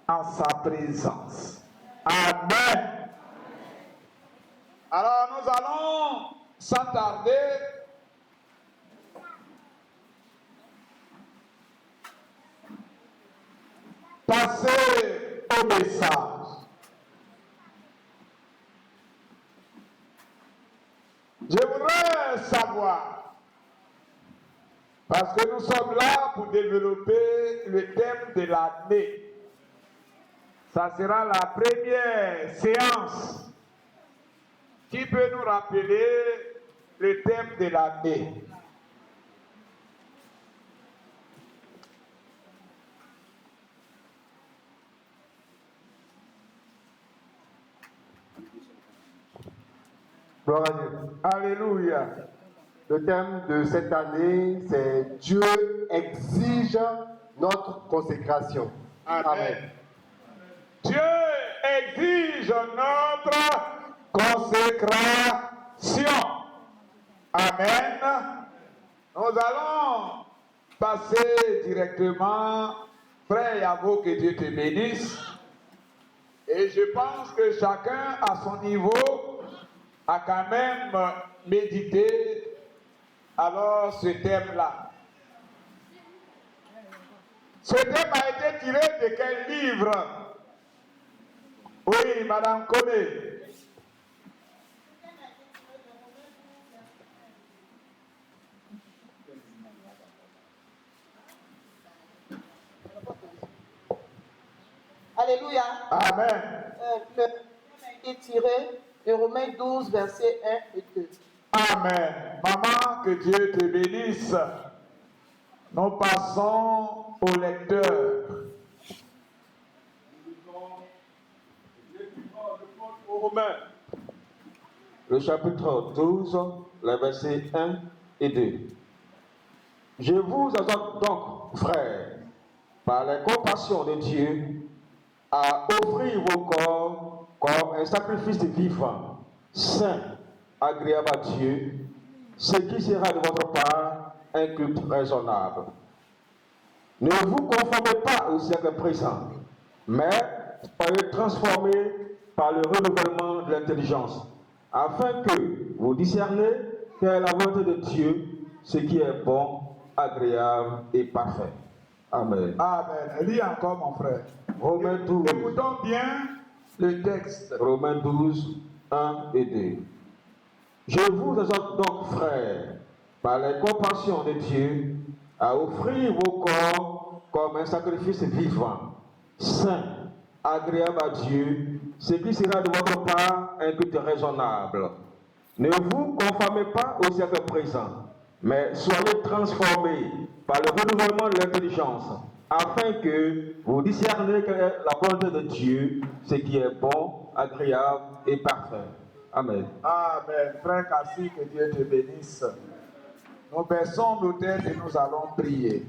en sa présence. Amen. Alors nous allons, sans tarder, passer au message. Je voudrais savoir, parce que nous sommes là pour développer le thème de l'année. Ça sera la première séance qui peut nous rappeler le thème de l'année. Gloire à Dieu. Alléluia. Le thème de cette année, c'est Dieu exige notre consécration. Amen. Dieu exige notre consécration. Amen. Nous allons passer directement. Frère Yavo, que Dieu te bénisse. Et je pense que chacun à son niveau a quand même médité alors ce thème-là. Ce thème a été tiré de quel livre? Oui, Madame Comé. Alléluia. Amen. Le thème a été tiré de Romains 12, versets 1 et 2. Amen. Maman, que Dieu te bénisse. Nous passons au lecteur. Le chapitre 12, les versets 1 et 2. Je vous exhorte donc, frères, par la compassion de Dieu, à offrir vos corps comme un sacrifice vivant, saint, agréable à Dieu, ce qui sera de votre part un culte raisonnable. Ne vous conformez pas au siècle présent, mais soyez transformés par le renouvellement de l'intelligence, afin que vous discerniez quelle est la volonté de Dieu, ce qui est bon, agréable et parfait. Amen. Amen. Lis encore, mon frère. Romains 12. Écoutons bien le texte. Romains 12, 1 et 2. Je vous exhorte donc, frères, par la compassion de Dieu, à offrir vos corps comme un sacrifice vivant, saint, agréable à Dieu, ce qui sera de votre part un culte raisonnable. Ne vous conformez pas au siècle présent, mais soyez transformés par le renouvellement de l'intelligence, afin que vous discerniez quelle est la volonté de Dieu, ce qui est bon, agréable et parfait. Amen. Amen. Frère Cassie, que Dieu te bénisse. Nous baissons nos têtes et nous allons prier.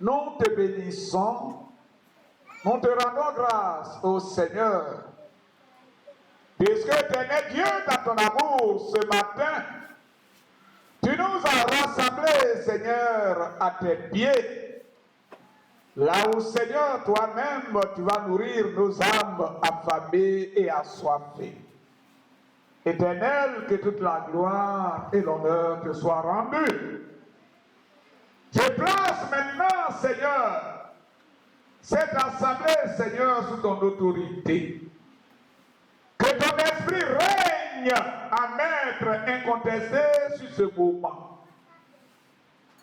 Nous te bénissons. Nous te rendons grâce au Seigneur. Puisque éternel Dieu, dans ton amour, ce matin, tu nous as rassemblés, Seigneur, à tes pieds. Là où, Seigneur, toi-même, tu vas nourrir nos âmes affamées et assoiffées. Éternel, que toute la gloire et l'honneur te soient rendus. Je place maintenant, Seigneur, cette assemblée, Seigneur, sous ton autorité. Que ton esprit règne à maître incontesté sur ce moment.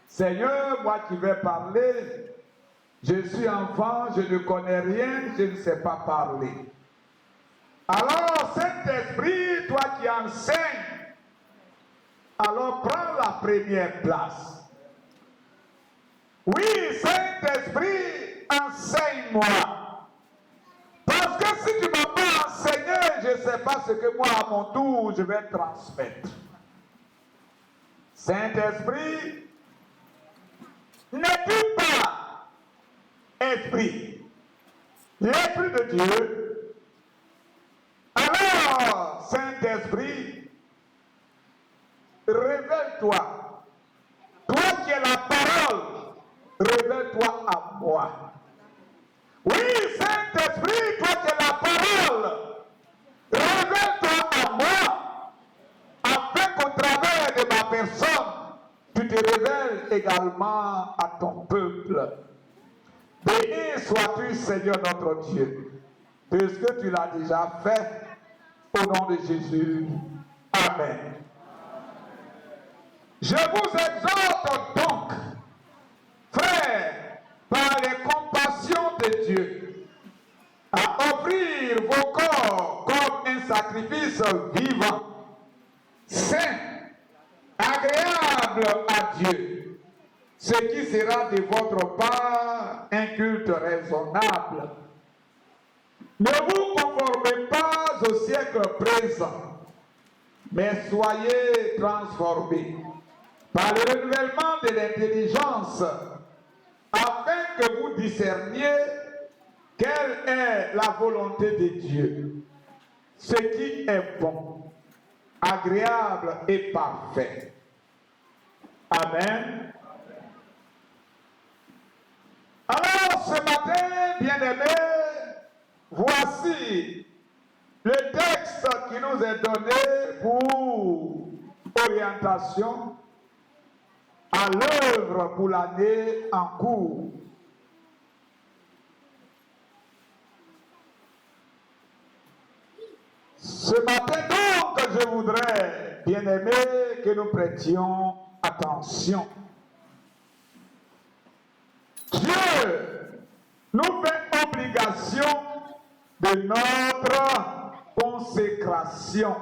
Seigneur, moi qui vais parler, je suis enfant, je ne connais rien, je ne sais pas parler. Alors, Saint-Esprit, toi qui enseignes, alors prends la première place. Oui, Saint-Esprit, enseigne-moi. Parce que si tu ne m'as pas enseigné, je ne sais pas ce que moi, à mon tour, je vais transmettre. Saint-Esprit, n'es-tu pas esprit, l'esprit de Dieu? Alors, Saint-Esprit, révèle-toi. Toi qui es la parole, révèle-toi à moi. Saint-Esprit, toi qui es la parole, révèle-toi à moi, afin qu'au travers de ma personne, tu te révèles également à ton peuple. Béni sois-tu, Seigneur notre Dieu, puisque tu l'as déjà fait, au nom de Jésus. Amen. Je vous exhorte donc, frères, par les compassions de Dieu, à offrir vos corps comme un sacrifice vivant, saint, agréable à Dieu, ce qui sera de votre part un culte raisonnable. Ne vous conformez pas au siècle présent, mais soyez transformés par le renouvellement de l'intelligence, afin que vous discerniez quelle est la volonté de Dieu, ce qui est bon, agréable et parfait. Amen. Alors ce matin, bien-aimés, voici le texte qui nous est donné pour orientation à l'œuvre pour l'année en cours. Ce matin donc, je voudrais, bien-aimés, que nous prêtions attention. Dieu nous fait obligation de notre consécration.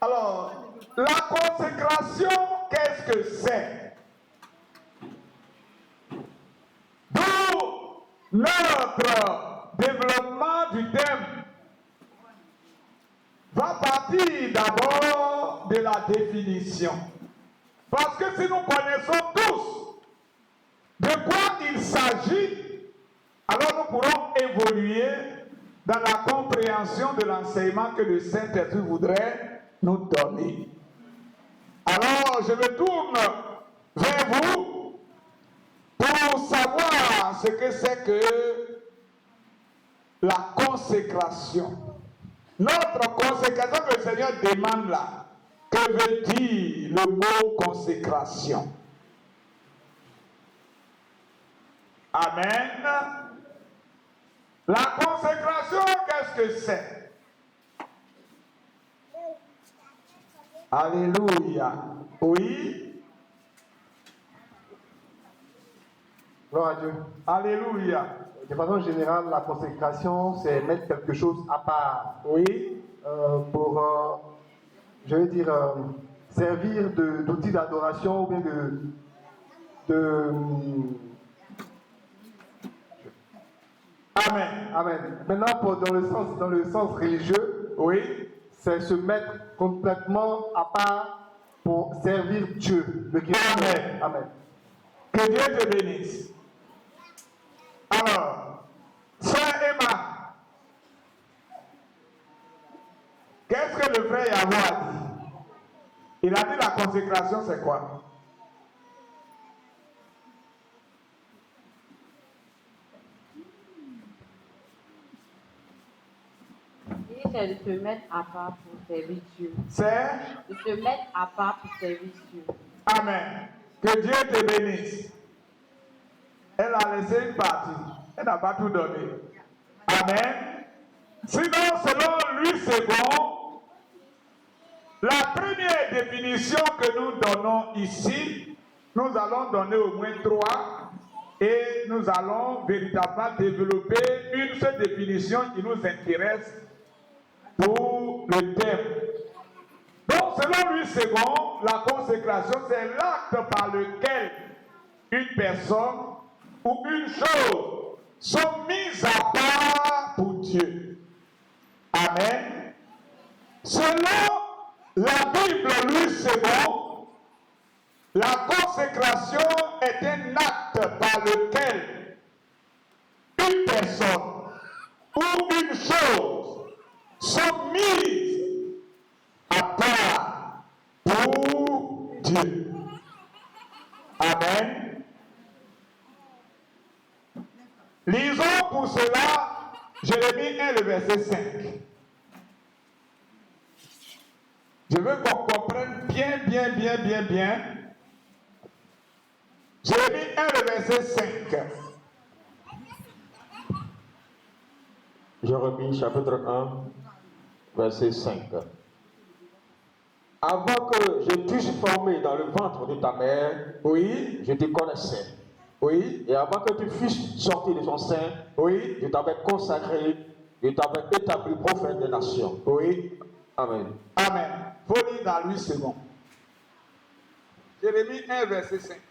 Alors, la consécration, qu'est-ce que c'est? D'où notre développement du thème va partir d'abord de la définition. Parce que si nous connaissons tous de quoi il s'agit, alors nous pourrons évoluer dans la compréhension de l'enseignement que le Saint-Esprit voudrait nous donner. Alors, je me tourne vers vous pour savoir ce que c'est que la consécration. Notre consécration que le Seigneur demande là, que veut dire le mot consécration? Amen. La consécration, qu'est-ce que c'est? Alléluia. Oui. Gloire à Dieu. Alléluia. De façon générale, la consécration, c'est mettre quelque chose à part. Oui. Pour, je vais dire, servir d'outil d'adoration ou bien Amen. Amen. Maintenant, dans le sens religieux, Oui. c'est se mettre complètement à part pour servir Dieu, le Christ. Amen. Amen. Que Dieu te bénisse. Alors, frère Emma, qu'est-ce que le frère Yahweh a dit? Il a dit la consécration, c'est quoi? C'est de se mettre à part pour servir Dieu. C'est? De se mettre à part pour servir Dieu. Amen. Que Dieu te bénisse. Elle a laissé une partie. Elle n'a pas tout donné. Amen. Sinon, selon Louis II, la première définition que nous donnons ici, nous allons donner au moins 3 et nous allons véritablement développer une seule définition qui nous intéresse pour le thème. Donc, selon Louis II, la consécration, c'est l'acte par lequel une personne ou une chose sont mises à part pour Dieu. Amen. Selon la Bible, Louis II, la consécration est un acte par lequel une personne ou une chose sont mises à part pour Dieu. Amen. Lisons pour cela Jérémie 1, le verset 5. Je veux qu'on comprenne bien. Jérémie 1, le verset 5. Jérémie chapitre 1, verset 5. Avant que je t'eusse formé dans le ventre de ta mère, Oui, je te connaissais. oui, Et avant que tu fusses sorti de son sein, oui, je t'avais consacré, je t'avais établi prophète des nations. oui. Amen. Amen. Faut lire dans 8 secondes. Jérémie 1, verset 5.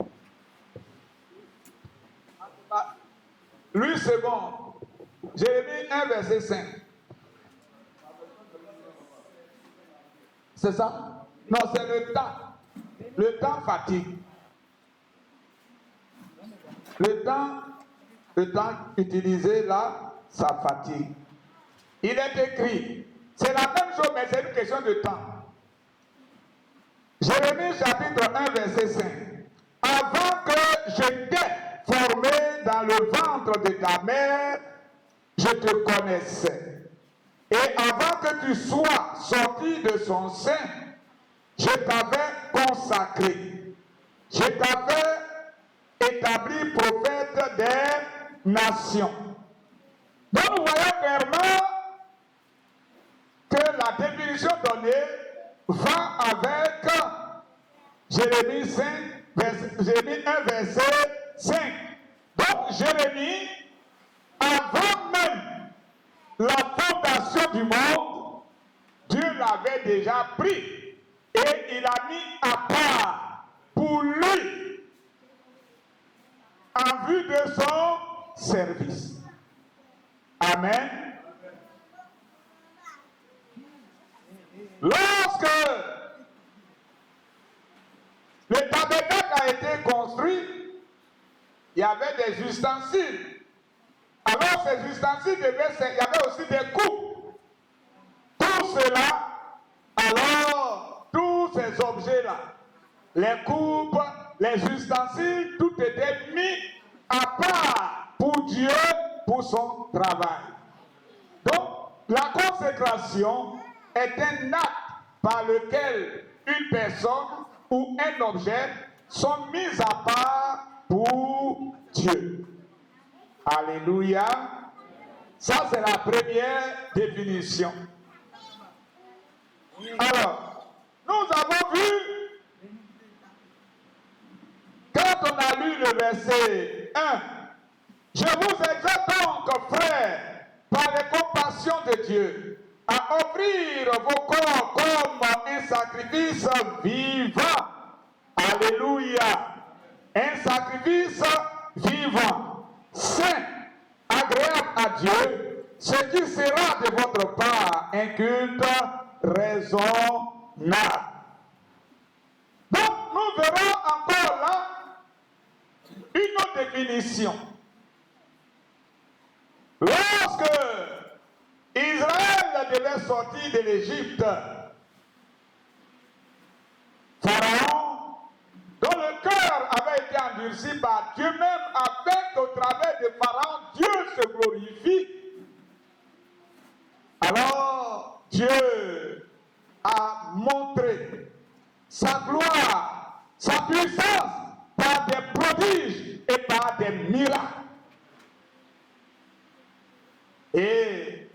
8 secondes. Jérémie 1, verset 5. C'est ça? Non, c'est le temps. Le temps fatigue. Le temps utilisé là, ça fatigue. Il est écrit. C'est la même chose, mais c'est une question de temps. Jérémie chapitre 1, verset 5. Avant que je t'ai formé dans le ventre de ta mère, je te connaissais. Et avant que tu sois sorti de son sein, je t'avais consacré. Je t'avais établi prophète des nations. Donc nous voyons clairement que la définition donnée va avec Jérémie 1, verset 5. Donc Jérémie, avant même la fondation du monde, Dieu l'avait déjà pris et il a mis à part pour lui en vue de son service. Amen. Lorsque le tabernacle a été construit, il y avait des ustensiles. Alors ces ustensiles il y avait aussi des coupes. Tout cela, alors tous ces objets-là, les coupes, les ustensiles, tout était mis à part pour Dieu, pour son travail. Donc, la consécration est un acte par lequel une personne ou un objet sont mis à part pour Dieu. Alléluia. Ça, c'est la première définition. Alors, nous avons vu, quand on a lu le verset 1, je vous exhorte donc, frères, par les compassions de Dieu, à offrir vos corps comme un sacrifice vivant. Alléluia. Un sacrifice vivant, saint, agréable à Dieu, ce qui sera de votre part un culte raisonnable. Donc, nous verrons encore là une autre définition. Lorsque Israël devait sortir de l'Égypte, Pharaon, dont le cœur avait été endurci par Dieu même, afin qu'au travers de Pharaon, Dieu se glorifie. Alors, Dieu a montré sa gloire, sa puissance, par des prodiges et par des miracles. Et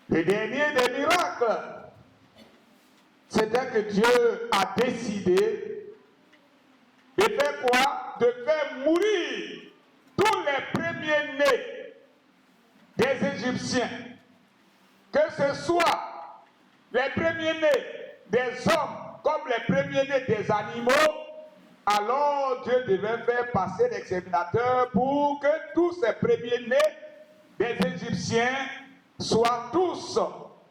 le dernier des miracles, c'était que Dieu a décidé de faire quoi? De faire mourir tous les premiers-nés des Égyptiens. Que ce soit les premiers-nés des hommes comme les premiers-nés des animaux, alors Dieu devait faire passer l'exterminateur pour que tous ces premiers-nés des Égyptiens soient tous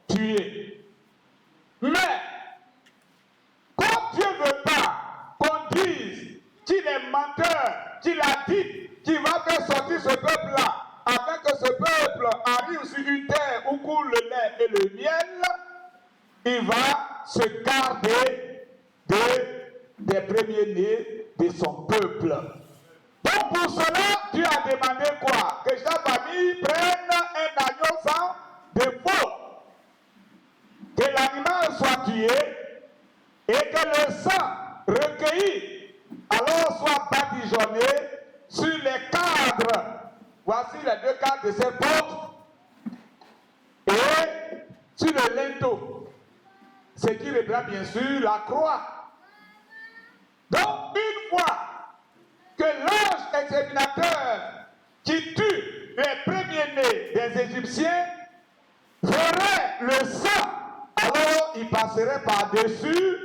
tués. Mais, comme Dieu ne veut pas qu'on dise qu'il est menteur, qu'il a dit qu'il va faire sortir ce peuple-là, afin que ce peuple arrive sur une terre où coule le lait et le miel, il va se garder des premiers-nés de son peuple. Donc pour cela, Dieu a demandé quoi? Que chaque famille voici les 2 quarts de ces portes. Et sur le linteau, ce qui représente bien sûr la croix. Donc, une fois que l'ange exterminateur qui tue les premiers-nés des Égyptiens verrait le sang, alors il passerait par-dessus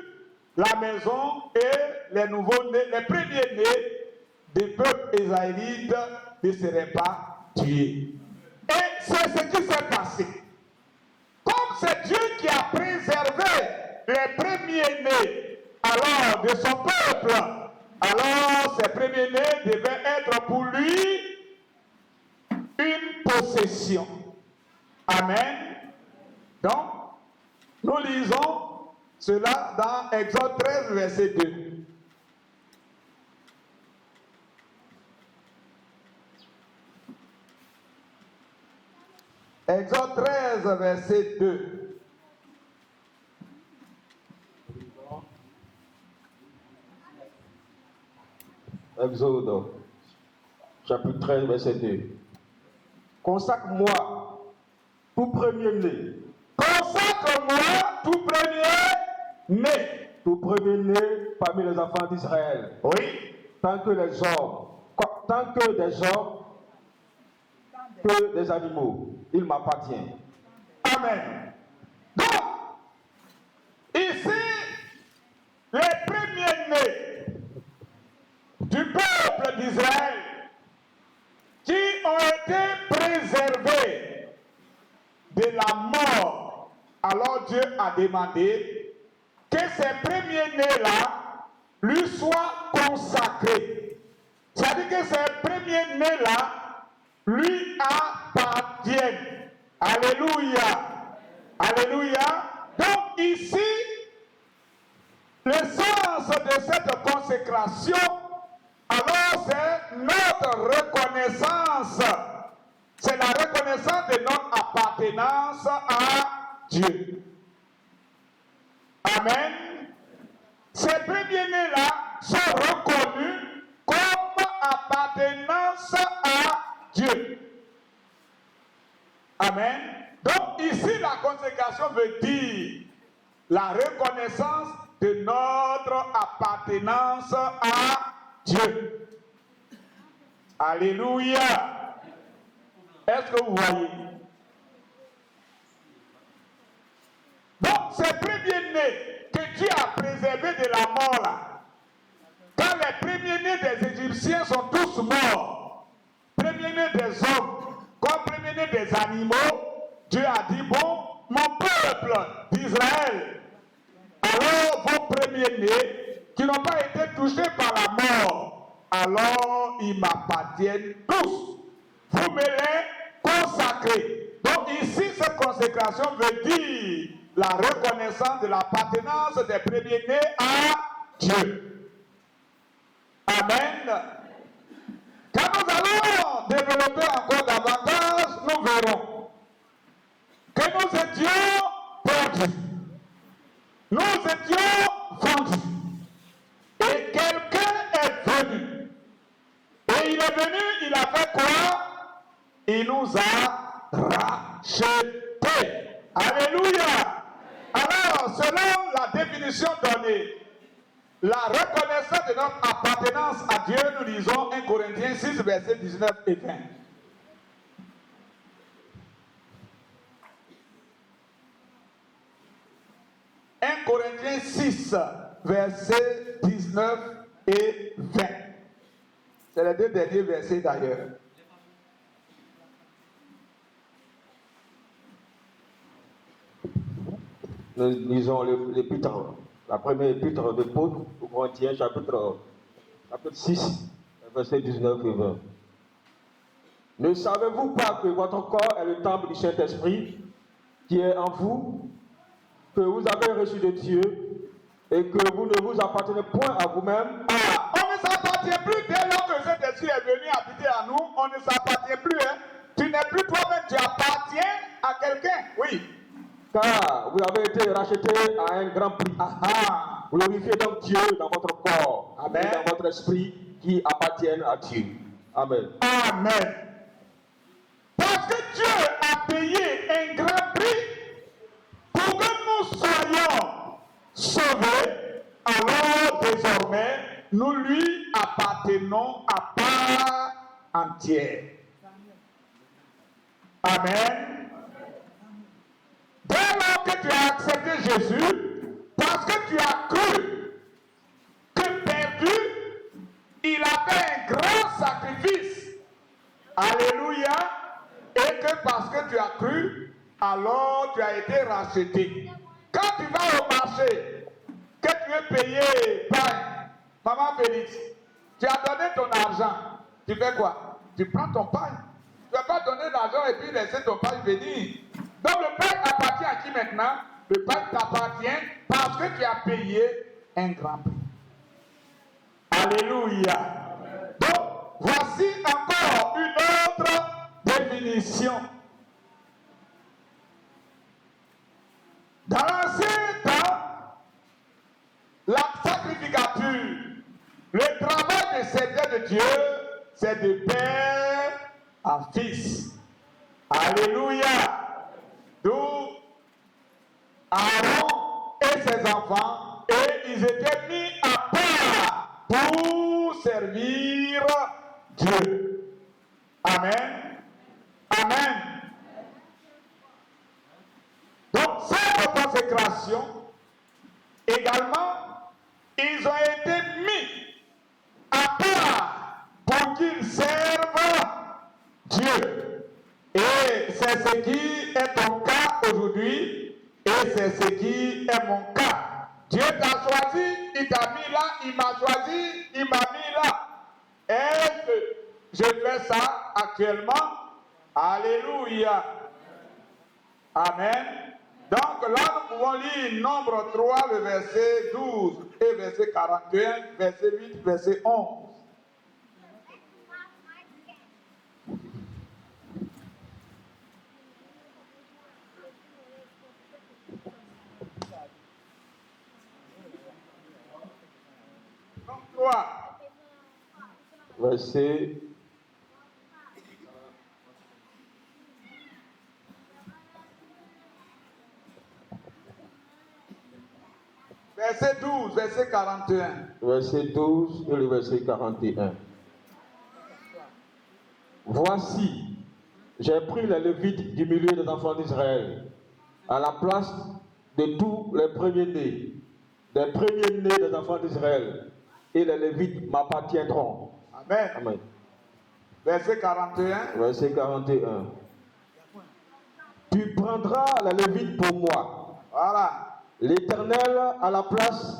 la maison et les nouveaux-nés, les premiers-nés des peuples israélites ne seraient pas tués. Et c'est ce qui s'est passé. Comme c'est Dieu qui a préservé les premiers-nés alors de son peuple, alors ces premiers-nés devaient être pour lui une possession. Amen. Donc, nous lisons cela dans Exode 13, verset 2. Exode 13, verset 2. Exode, chapitre 13, verset 2. Consacre-moi tout premier-né. Consacre-moi tout premier-né. Tout premier-né parmi les enfants d'Israël. Oui. Tant que des hommes, que des animaux, il m'appartient. Amen. Donc, ici, les premiers-nés du peuple d'Israël qui ont été préservés de la mort, alors Dieu a demandé que ces premiers-nés-là lui soient consacrés. C'est-à-dire que ces premiers-nés-là lui appartiennent. Alléluia. Alléluia. Donc ici, le sens de cette consécration, alors c'est notre reconnaissance. C'est la reconnaissance de notre appartenance à Dieu. Amen. Ces premiers-nés-là sont reconnus comme appartenance à Dieu. Amen. Donc ici, la consécration veut dire la reconnaissance de notre appartenance à Dieu. Alléluia. Est-ce que vous voyez? Donc, ces premiers-nés que Dieu a préservés de la mort là, quand les premiers-nés des Égyptiens sont tous morts, premiers-nés des hommes, comme premiers-nés des animaux, Dieu a dit, bon, mon peuple d'Israël, alors vos premiers-nés qui n'ont pas été touchés par la mort, alors ils m'appartiennent tous. Vous me les consacrez. Donc ici, cette consécration veut dire la reconnaissance de l'appartenance des premiers-nés à Dieu. Amen. Quand nous allons développer encore davantage, nous verrons que nous étions perdus. Nous étions vendus. Et quelqu'un est venu. Et il est venu, il a fait quoi? Il nous a rachetés. Alléluia. Alors, selon la définition donnée, la reconnaissance de notre appartenance à Dieu, nous lisons 1 Corinthiens 6, versets 19 et 20. 1 Corinthiens 6, versets 19 et 20. C'est les deux derniers versets d'ailleurs. Nous lisons l'épître, la première épître de Paul aux Corinthiens, chapitre 6, versets 19 et 20. Ne savez-vous pas que votre corps est le temple du Saint-Esprit qui est en vous, que vous avez reçu de Dieu et que vous ne vous appartenez point à vous-même? Ah, on ne s'appartient plus dès lors que cet esprit est venu habiter à nous. On ne s'appartient plus. Hein. Tu n'es plus toi-même, tu appartiens à quelqu'un. Oui. Car vous avez été rachetés à un grand prix. Ah, Glorifiez donc Dieu dans votre corps. Amen. Et dans votre esprit qui appartiennent à Dieu. Amen. Amen. désormais, nous lui appartenons à part entière. Amen. Dès lors que tu as accepté Jésus, parce que tu as cru que perdu, il a fait un grand sacrifice. Alléluia. Et que parce que tu as cru, alors tu as été racheté. Quand tu vas au marché, que tu es payé pain, maman Félix, tu as donné ton argent, tu fais quoi? Tu prends ton pain. Tu ne vas pas donner l'argent et puis laisser ton pain venir. Donc le pain appartient à qui maintenant? Le pain t'appartient parce que tu as payé un grand prix. Alléluia. Donc, voici encore une autre définition. Dans l'ancien temps, la sacrificature, le travail de serviteur de Dieu, c'est de père à fils. Alléluia. D'où Aaron et ses enfants, et ils étaient mis à part pour servir Dieu. Amen. Amen. Donc, cette consécration, également, ils ont été mis à part pour qu'ils servent Dieu. Et c'est ce qui est ton cas aujourd'hui, et c'est ce qui est mon cas. Dieu t'a choisi, il t'a mis là, il m'a choisi, il m'a mis là. Et je fais ça actuellement. Alléluia. Amen. Donc là, nous pouvons lire Nombre 3, le verset 12 et verset 41, verset 8, verset 11. Nombre 3. Verset Verset 12, verset 41. Verset 12 et le verset 41. Voici, j'ai pris les Lévites du milieu des enfants d'Israël, à la place de tous les premiers-nés, des premiers-nés des enfants d'Israël, et les Lévites m'appartiendront. Amen. Amen. Verset 41. Verset 41. Tu prendras les Lévites pour moi. Voilà. L'Éternel à la place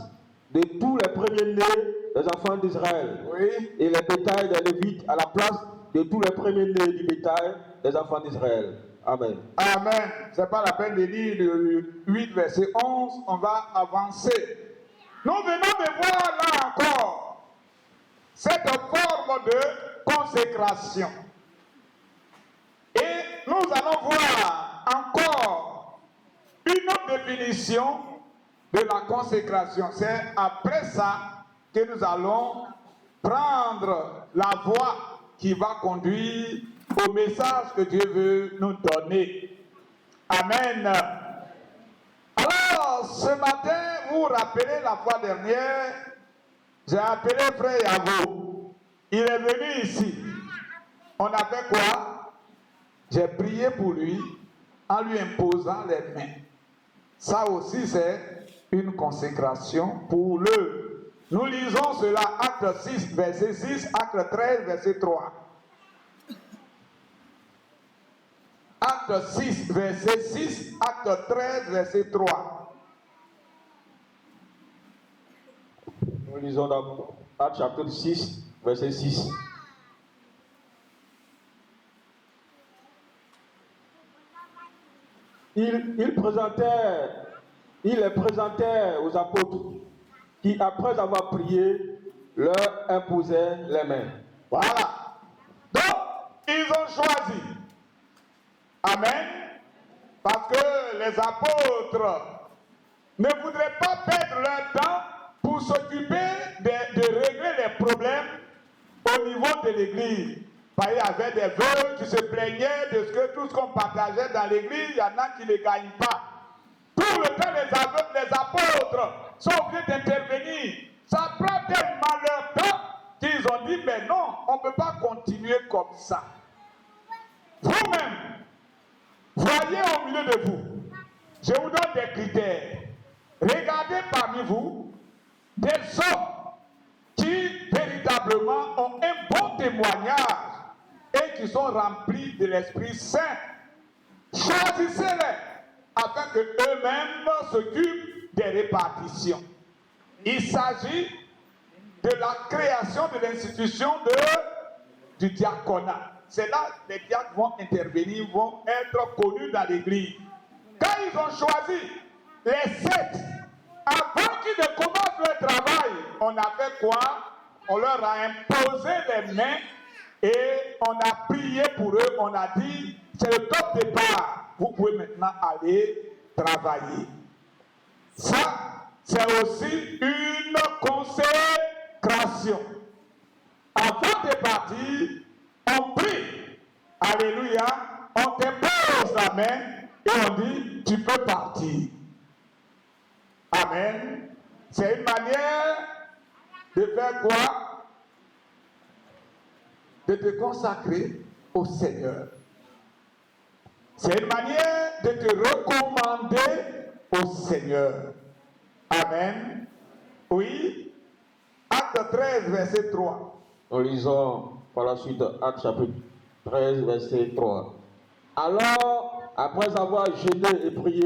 de tous les premiers-nés des enfants d'Israël. Oui. Et les bétails des Lévites à la place de tous les premiers-nés du bétail des enfants d'Israël. Amen. Amen. Ce n'est pas la peine de lire le 8, verset 11. On va avancer. Nous venons de voir là encore cette forme de consécration. Et nous allons voir encore une autre définition de la consécration. C'est après ça que nous allons prendre la voie qui va conduire au message que Dieu veut nous donner. Amen. Alors, ce matin, vous vous rappelez la fois dernière, j'ai appelé frère Yavo. Il est venu ici. On a fait quoi? J'ai prié pour lui en lui imposant les mains. Ça aussi, c'est une consécration pour l'œuvre. Nous lisons cela, acte 6, verset 6, acte 13, verset 3. Acte 6, verset 6, acte 13, verset 3. Nous lisons dans Acte chapitre 6, verset 6. Il les présentait aux apôtres qui, après avoir prié, leur imposaient les mains. Voilà. Donc, ils ont choisi. Amen. Parce que les apôtres ne voudraient pas perdre leur temps pour s'occuper de régler les problèmes au niveau de l'église. Parce qu'il y avait des veuves qui se plaignaient de ce que tout ce qu'on partageait dans l'église, il y en a qui ne gagnent pas. Tout le temps, les apôtres sont obligés d'intervenir. Ça prend tellement leur temps qu'ils ont dit, mais non, on ne peut pas continuer comme ça. Vous-même, voyez au milieu de vous, je vous donne des critères. Regardez parmi vous des hommes qui véritablement ont un bon témoignage et qui sont remplis de l'Esprit Saint. Choisissez-les afin qu'eux-mêmes s'occupent des répartitions. Il s'agit de la création de l'institution du diaconat. C'est là que les diacres vont intervenir, vont être connus dans l'Église. Quand ils ont choisi les 7, avant qu'ils ne commencent le travail, on a fait quoi? On leur a imposé les mains et on a prié pour eux. On a dit, c'est le top départ. Vous pouvez maintenant aller travailler. Ça, c'est aussi une consécration. Avant de partir, on prie. Alléluia. On te pose la main et on dit, tu peux partir. Amen. C'est une manière de faire quoi? De te consacrer au Seigneur. C'est une manière de te recommander au Seigneur. Amen. Oui. Acte 13, verset 3. Nous lisons par la suite Acte chapitre 13, verset 3. Alors, après avoir jeûné et prié,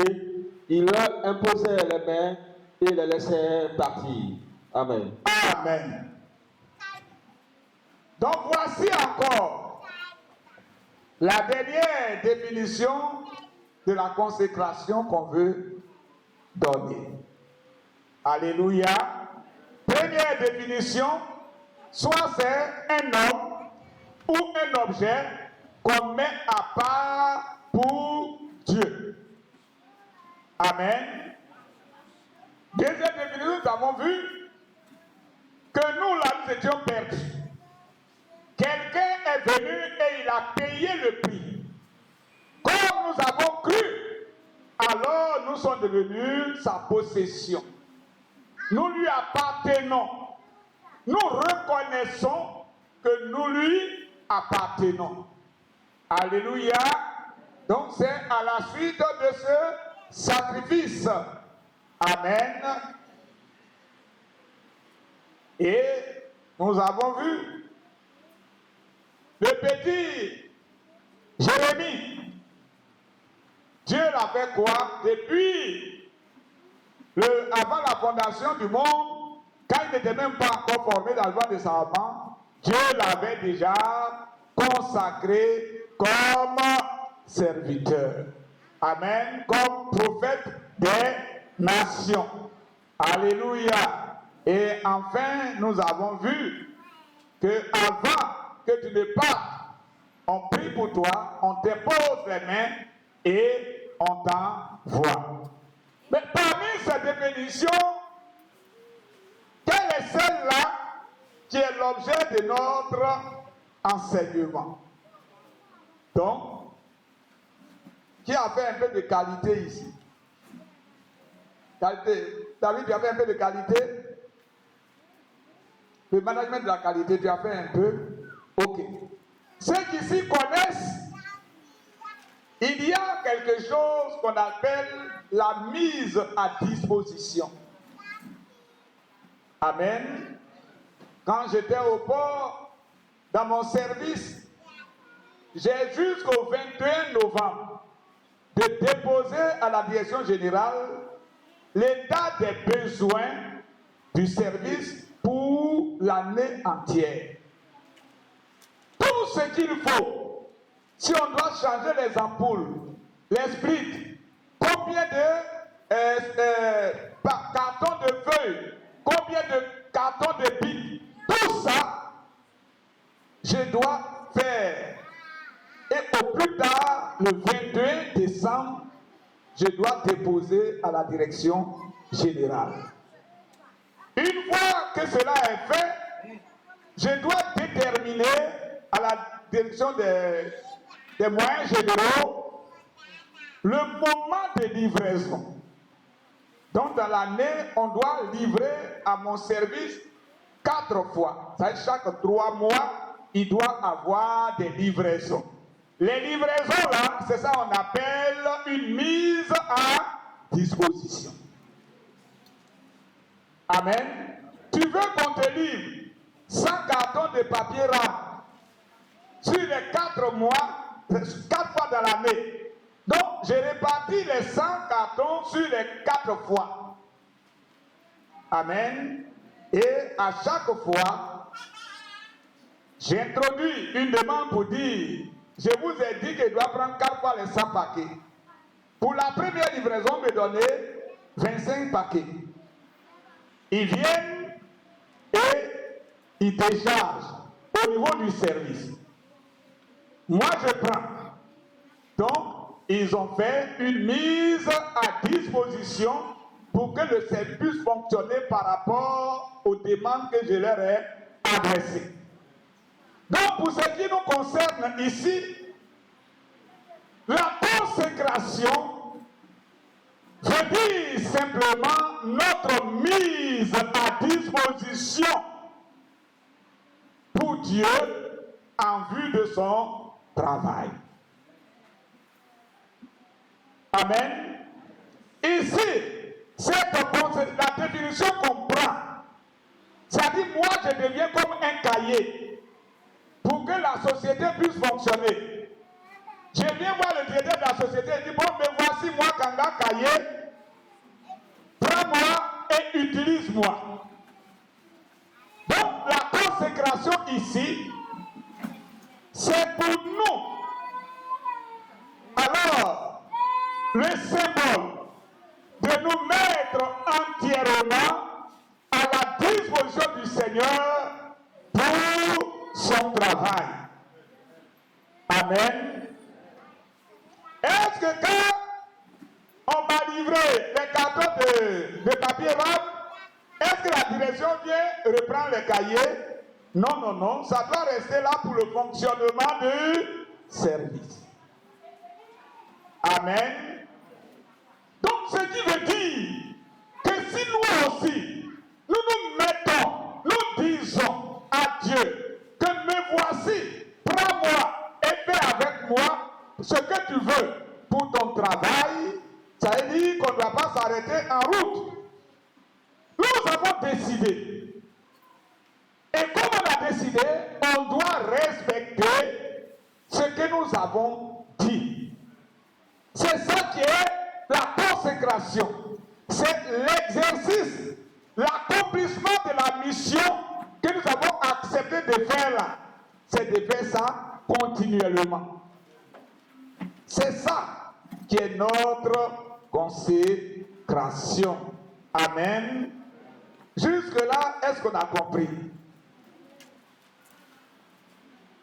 il leur imposait les mains et les laissait partir. Amen. Amen. Donc voici encore la dernière définition de la consécration qu'on veut donner. Alléluia. Première définition, soit c'est un homme ou un objet qu'on met à part pour Dieu. Amen. Deuxième définition, nous avons vu que nous, là, nous étions perdus. Quelqu'un est venu et il a payé le prix. Comme nous avons cru, alors nous sommes devenus sa possession. Nous lui appartenons. Nous reconnaissons que nous lui appartenons. Alléluia. Donc c'est à la suite de ce sacrifice. Amen. Et nous avons vu le petit Jérémie. Dieu l'a fait quoi? Depuis avant la fondation du monde, quand il n'était même pas encore formé dans le ventre de sa maman, Dieu l'avait déjà consacré comme serviteur. Amen. Comme prophète des nations. Alléluia. Et enfin, nous avons vu que avant que tu ne partes, on prie pour toi, on te pose les mains et on t'envoie. Mais parmi ces définitions, quelle est celle-là qui est l'objet de notre enseignement? Donc, qui a fait un peu de qualité ici? Qualité. David, tu as fait un peu de qualité? Le management de la qualité, tu as fait un peu? Ok. Ceux qui s'y connaissent, il y a quelque chose qu'on appelle la mise à disposition. Amen. Quand j'étais au port, dans mon service, j'ai jusqu'au 21 novembre de déposer à la direction générale l'état des besoins du service pour l'année entière. Tout ce qu'il faut, si on doit changer les ampoules, les splits, combien de cartons de feuilles, combien de cartons de billes, tout ça, je dois faire. Et au plus tard, le 22 décembre, je dois déposer à la direction générale. Une fois que cela est fait, je dois déterminer à la direction des moyens généraux le moment de livraison. Donc dans l'année, on doit livrer à mon service 4 fois. Ça veut dire chaque 3 mois, il doit avoir des livraisons. Les livraisons là, c'est ça qu'on appelle une mise à disposition. Amen. Tu veux qu'on te livre 100 cartons de papier rame sur les 4 mois, 4 fois dans l'année. Donc, j'ai réparti les 100 cartons sur les 4 fois. Amen. Et à chaque fois, j'introduis une demande pour dire, je vous ai dit que je dois prendre 4 fois les 100 paquets. Pour la première livraison, me donner 25 paquets. Ils viennent et ils déchargent au niveau du service. Moi, je prends. Donc, ils ont fait une mise à disposition pour que le service puisse fonctionner par rapport aux demandes que je leur ai adressées. Donc, pour ce qui nous concerne ici, la consécration veut dire simplement notre mise à disposition pour Dieu en vue de son travail. Amen. Ici, la définition qu'on prend, c'est-à-dire moi je deviens comme un cahier pour que la société puisse fonctionner. Je viens voir le directeur de la société et dis bon, mais voici moi Kanga cahier, prends-moi et utilise-moi. Donc la consécration ici, c'est pour nous. Alors, le symbole de nous mettre entièrement à la disposition du Seigneur pour son travail. Amen. Est-ce que quand on m'a livré les cartons de papier rame, est-ce que la direction vient reprendre les cahiers? Non, non, non. Ça doit rester là pour le fonctionnement du service. Amen. Donc, ce qui veut dire que si nous aussi, nous nous mettons, nous disons à Dieu que me voici, prends-moi et fais avec moi ce que tu veux pour ton travail, ça veut dire qu'on ne doit pas s'arrêter en route. Nous avons décidé. Et comme on a décidé, on doit respecter ce que nous avons dit. C'est ça qui est la consécration. C'est l'exercice, l'accomplissement de la mission que nous avons accepté de faire là. C'est de faire ça continuellement. C'est ça qui est notre consécration. Amen. Jusque-là, est-ce qu'on a compris?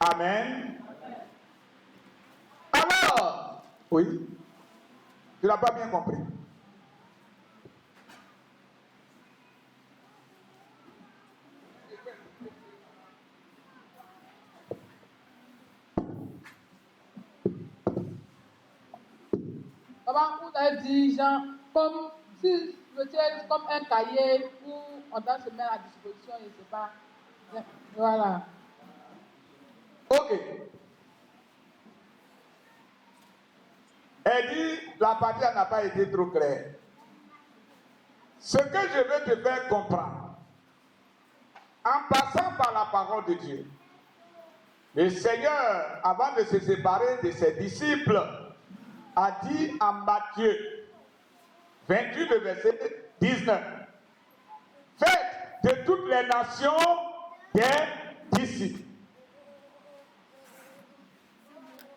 Amen. Alors, oui, tu n'as pas bien compris. Comment vous avez dit, Jean, comme si c'est comme un cahier où on doit se mettre à disposition, je ne sais pas. Voilà. Ok. Elle dit, la partie n'a pas été trop claire. Ce que je veux te faire comprendre, en passant par la parole de Dieu, le Seigneur, avant de se séparer de ses disciples, a dit en Matthieu 28, le verset 19, faites de toutes les nations des disciples,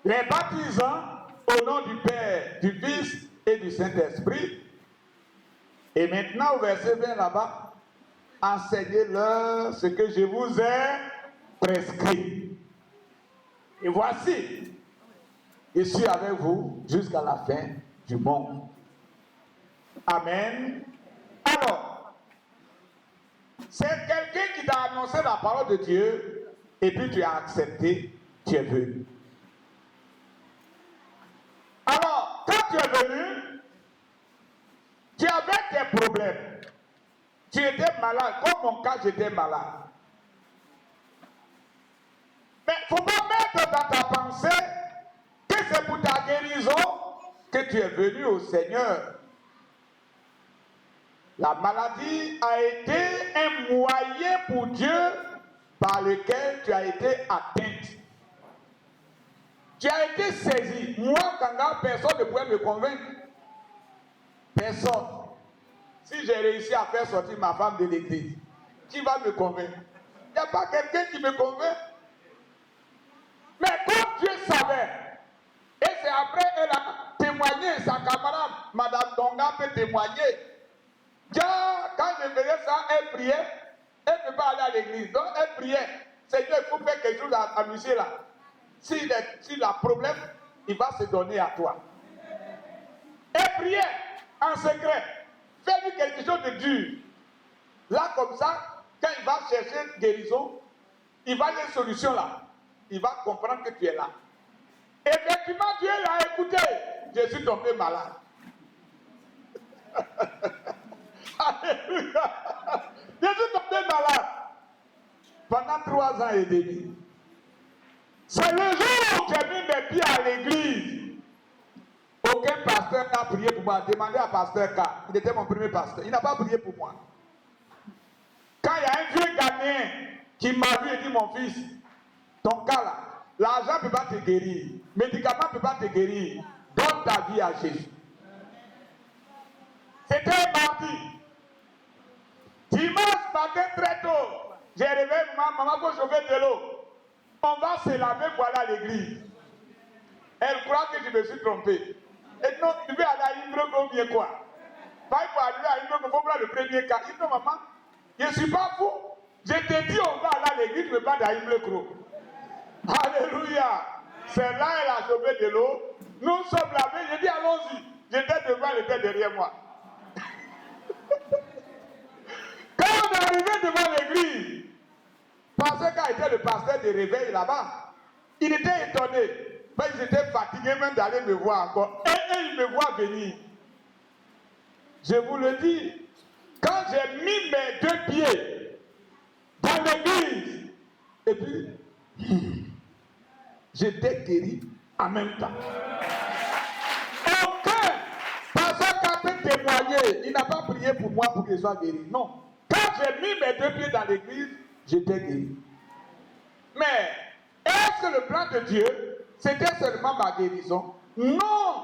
les baptisant au nom du Père, du Fils et du Saint-Esprit. Et maintenant, au verset 20 là-bas, enseignez-leur ce que je vous ai prescrit. Et voici, je suis avec vous jusqu'à la fin du monde. Amen. Alors, c'est quelqu'un qui t'a annoncé la parole de Dieu et puis tu as accepté, tu es venu. Alors, quand tu es venu, tu avais tes problème. Tu étais malade, comme mon cas, j'étais malade. Mais il ne faut pas mettre dans ta pensée que c'est pour ta guérison que tu es venu au Seigneur. La maladie a été un moyen pour Dieu par lequel tu as été atteinte. Tu as été saisi. Moi, quand personne ne pouvait me convaincre. Personne. Si j'ai réussi à faire sortir ma femme de l'église, qui va me convaincre? Il n'y a pas quelqu'un qui me convainc. Mais comme Dieu savait, et c'est après elle a témoigné, sa camarade, Madame Donga peut témoigner. Déjà, quand je faisais ça, elle priait, elle ne peut pas aller à l'église. Donc elle priait. Seigneur, il faut faire quelque chose à monsieur là. S'il a problème, il va se donner à toi. Elle priait en secret. Fais-lui quelque chose de dur. Là, comme ça, quand il va chercher guérison, il va y avoir une solution là. Il va comprendre que tu es là. Effectivement, Dieu l'a écouté. Je suis tombé malade. Alléluia. Je suis tombé malade. Pendant 3 ans et demi. C'est le jour où j'ai mis mes pieds à l'église. Aucun pasteur n'a prié pour moi. Demandez à pasteur K. Il était mon premier pasteur. Il n'a pas prié pour moi. Quand il y a un vieux Ghanéen qui m'a vu et dit, mon fils, ton cas là, l'argent ne peut pas te guérir. Médicament ne peut pas te guérir. Donne ta vie à Jésus. C'était un mardi. Dimanche matin très tôt, j'ai réveillé maman pour chauffer de l'eau. On va se laver pour aller à l'église. Elle croit que je me suis trompé. Et non, tu veux aller à Imbro bien quoi? Pas pour arriver à Imbro, il faut prendre le premier cas. Il dit, maman, je ne suis pas fou. Je te dis, on va aller à l'église, tu ne veux pas aller à Imbro. Alléluia. C'est là elle a chauffé de l'eau. Nous sommes lavés. J'ai dit, allons-y. J'étais devant, elle était derrière moi. Quand on est arrivé devant l'église, parce qu'il était le pasteur de réveil là-bas, il était étonné. Mais ils étaient fatigués même d'aller me voir encore. Et ils me voient venir. Je vous le dis, quand j'ai mis mes 2 pieds dans l'église, et puis, j'étais guéri en même temps. Aucun pasteur qui peut témoigner, il n'a pas prié pour moi pour que je sois guéri. Non. Quand j'ai mis mes 2 pieds dans l'église, j'étais guéri. Mais, est-ce que le plan de Dieu, c'était seulement ma guérison? Non!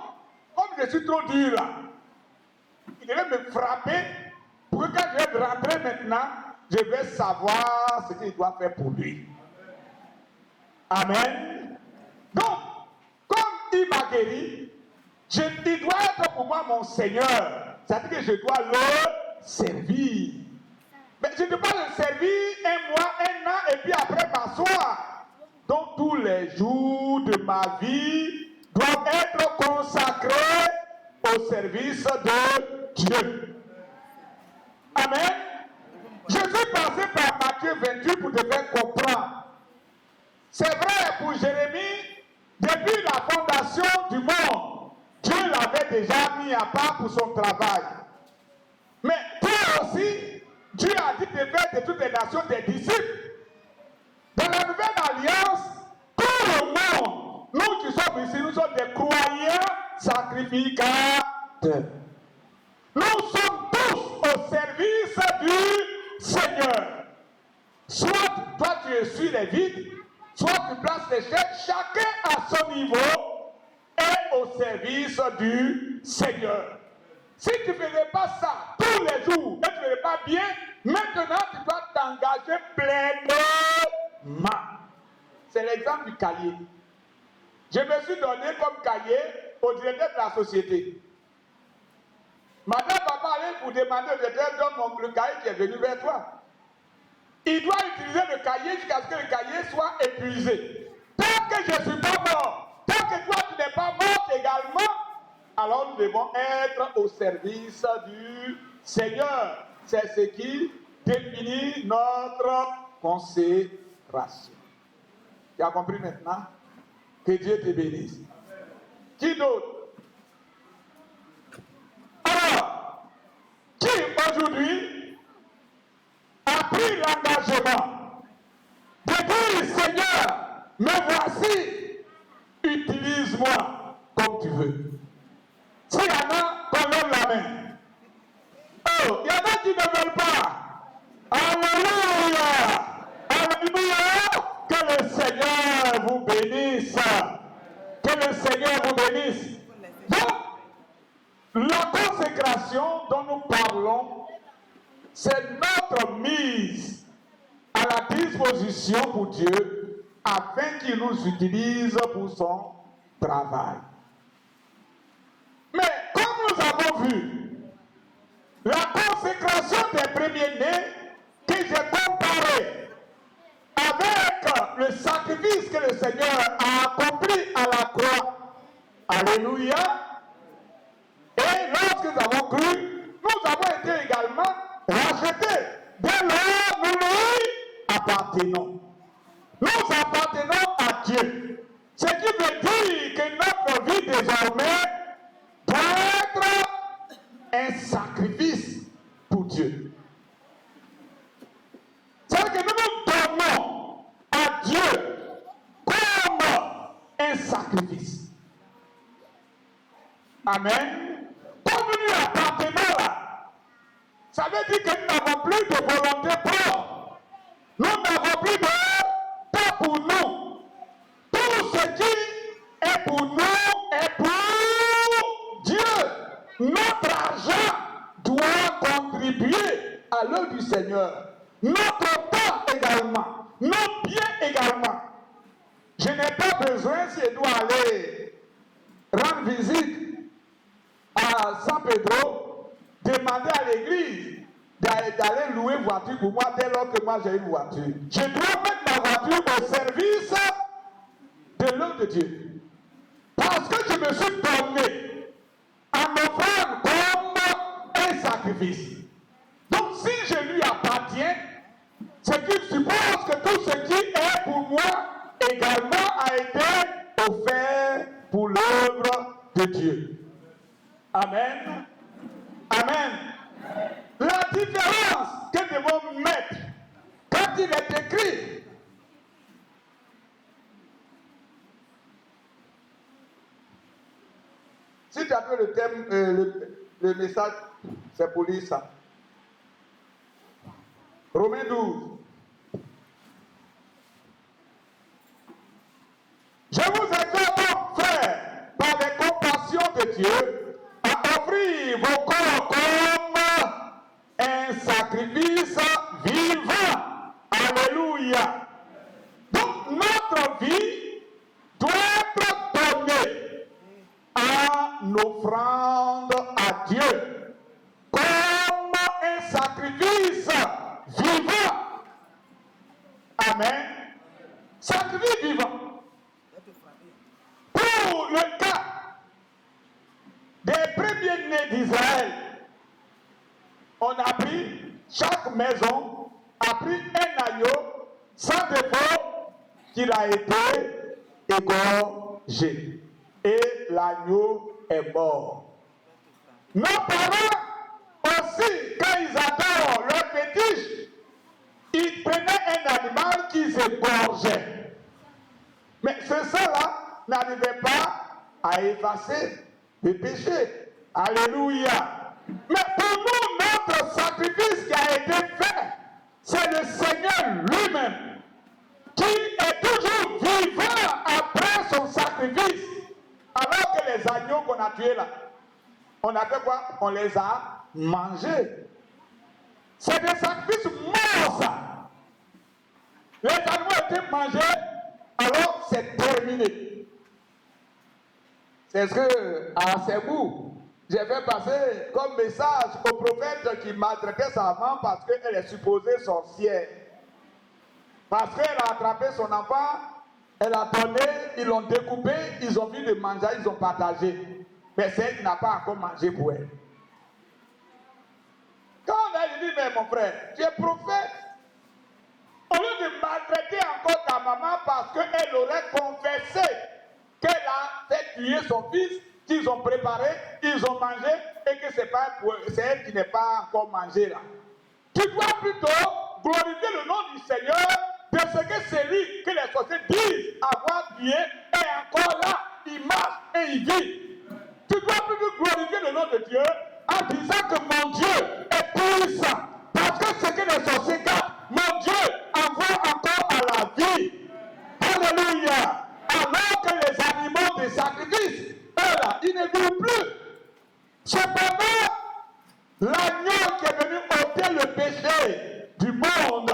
Comme je suis trop dur là, il devait me frapper pour que quand je vais rentrer maintenant, je vais savoir ce qu'il doit faire pour lui. Amen. Donc, comme il m'a guéri, il doit être pour moi mon Seigneur. C'est-à-dire que je dois le servir. Mais je ne peux pas le servir 1 mois, 1 an, et puis après m'asseoir. Donc tous les jours de ma vie doivent être consacrés au service de Dieu. Amen. Je suis passé par Matthieu 28 pour te faire comprendre. C'est vrai pour Jérémie, depuis la fondation du monde, Dieu l'avait déjà mis à part pour son travail. Mais toi aussi, Dieu a dit de faire de toutes les nations des disciples. Dans la nouvelle alliance, tout le monde, nous qui sommes ici, nous sommes des croyants sacrificateurs. Nous sommes tous au service du Seigneur. Soit toi tu es sur les vides, soit tu places les chefs, chacun à son niveau est au service du Seigneur. Si tu ne faisais pas ça tous les jours et tu ne faisais pas bien, maintenant tu dois t'engager pleinement. C'est l'exemple du cahier. Je me suis donné comme cahier au directeur de la société. Madame papa allait vous demander au directeur, donne le cahier qui est venu vers toi. Il doit utiliser le cahier jusqu'à ce que le cahier soit épuisé. Tant que je ne suis pas mort, tant que toi tu n'es pas mort également, alors nous devons être au service du Seigneur. C'est ce qui définit notre consécration. Tu as compris maintenant? Que Dieu te bénisse. Qui d'autre? Alors, qui aujourd'hui a pris l'engagement de dire, Seigneur, me voici, utilise-moi comme tu veux. S'il y en a, qu'on lève la main. Oh, il y en a qui ne veulent pas. Alléluia. Alléluia. Que le Seigneur vous bénisse. Que le Seigneur vous bénisse. Donc, la consécration dont nous parlons, c'est notre mise à la disposition pour Dieu afin qu'il nous utilise pour son travail. Mais comme nous avons vu, la consécration des premiers-nés que j'ai comparé avec le sacrifice que le Seigneur a accompli à la croix. Alléluia. Et lorsque nous avons cru, nous avons été également rachetés. Dès lors, nous lui appartenons. Nous appartenons à Dieu. Ce qui veut dire que notre vie désormais doit être un sacrifice pour Dieu. C'est que nous nous donnons à Dieu comme un sacrifice. Amen. Comme nous lui appartenons là, ça veut dire que nous n'avons plus de volonté propre. Nous n'avons plus de temps pour nous. Tout ce qui est pour nous est pour Dieu. Notre argent doit contribuer à l'œuvre du Seigneur. Notre temps également. Nos biens également. Je n'ai pas besoin, si je dois aller rendre visite à San Pedro, demander à l'église d'aller louer une voiture pour moi dès lors que moi j'ai une voiture. Je dois mettre ma voiture au service de l'œuvre de Dieu. Parce que je me suis donné à m'offrir comme un sacrifice. Donc si je lui appartiens, ce qui suppose que tout ce qui est pour moi également a été offert pour l'œuvre de Dieu. Amen. Amen. La différence que nous devons mettre quand il est écrit si tu as fait le thème, le message, c'est pour lire ça. Romains 12. Je vous exhorte, frères, par les compassions de Dieu, à offrir vos corps comme un sacrifice vivant. Alléluia. Donc notre vie doit être donnée en offrande à Dieu comme un sacrifice vivant. Amen. Sacrifice vivant. Pour le cas des premiers-nés d'Israël, on a pris, chaque maison a pris un agneau sans défaut qu'il a été égorgé. Et l'agneau est mort. Nos parents aussi, quand ils adorent leur fétiche, ils prenaient un animal qu'ils égorgeaient. Mais ce sang-là n'arrivait pas à effacer le péché. Alléluia. Mais pour nous, notre sacrifice qui a été fait, c'est le Seigneur lui-même qui est toujours vivant après son sacrifice. Alors que les agneaux qu'on a tués là, on a fait quoi? On les a mangés. C'est des sacrifices morts ça. Les animaux étaient mangés, alors c'est terminé. C'est ce que à Sebou, j'ai fait passer comme message au prophète qui maltraitait sa maman parce qu'elle est supposée sorcière. Parce qu'elle a attrapé son enfant, elle a donné, ils l'ont découpé, ils ont vu de manger, ils ont partagé. Mais c'est elle qui n'a pas encore mangé pour elle. Quand on a dit, mais mon frère, tu es prophète, au lieu de maltraiter encore ta maman parce qu'elle aurait confessé qu'elle a fait tuer son fils, qu'ils ont préparé, ils ont mangé et que c'est elle qui n'est pas encore mangée là. Tu dois plutôt glorifier le nom du Seigneur de ce que c'est lui que les sorciers disent avoir tué et encore là, il marche et il vit. Tu dois plutôt glorifier le nom de Dieu en disant que mon Dieu est puissant. Parce que ce que les sorciers gardent, mon Dieu envoie encore à la vie. Alléluia. Alors que les animaux de sacrifice, eux là, ils ne vivent plus. Cependant, l'agneau qui est venu ôter le péché du monde,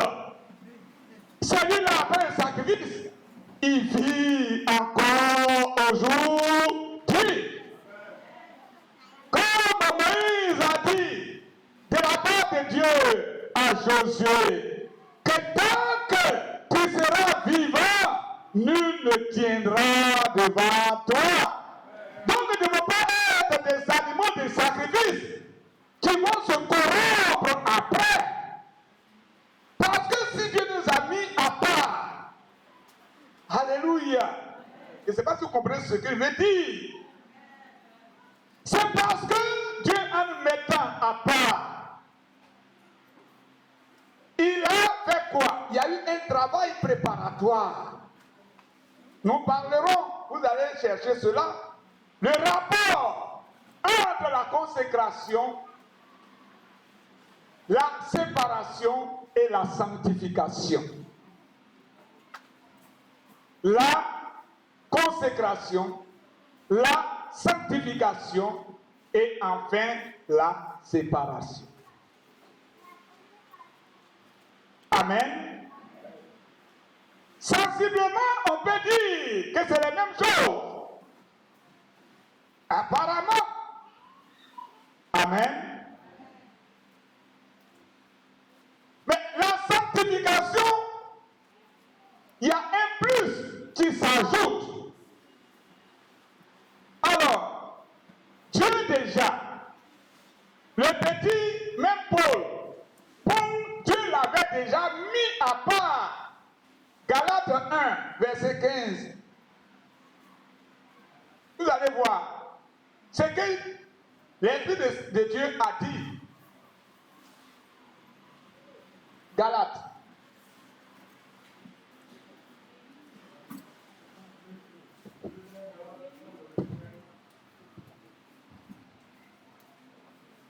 celui-là après le sacrifice, il vit encore aujourd'hui. Comme Moïse a dit de la part de Dieu à Josué, que tant que tu seras vivant, nul ne tiendra devant toi. Donc nous ne devons pas être des animaux de sacrifice qui vont se corrompre après. Parce que si Dieu nous a mis à part, alléluia, je ne sais pas si vous comprenez ce que je veux dire. C'est parce que Dieu, en nous mettant à part, il a fait quoi? Il y a eu un travail préparatoire. Nous parlerons, vous allez chercher cela, le rapport entre la consécration, la séparation et la sanctification. La consécration, la sanctification et enfin la séparation. Amen. Sensiblement, on peut dire que c'est les mêmes choses. Apparemment. Amen. Mais la sanctification, il y a un plus qui s'ajoute. Alors, Dieu déjà, le petit, même Paul, Dieu l'avait déjà mis à part. Galates 1, verset 15. Vous allez voir. Ce que l'Esprit de Dieu a dit. Galates.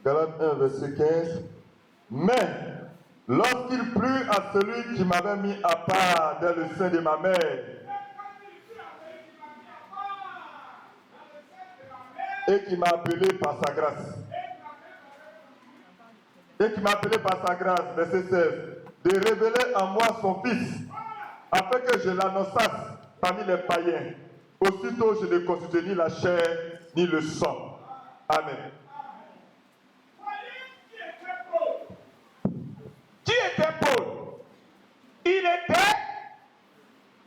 Galates 1, verset 15. Mais lorsqu'il plut à celui qui m'avait mis à part dans le sein de ma mère, et qui m'a appelé par sa grâce, verset 16, de révéler en moi son Fils, afin que je l'annonçasse parmi les païens. Aussitôt je ne consultai ni la chair ni le sang. Amen. Qui était Paul? Il était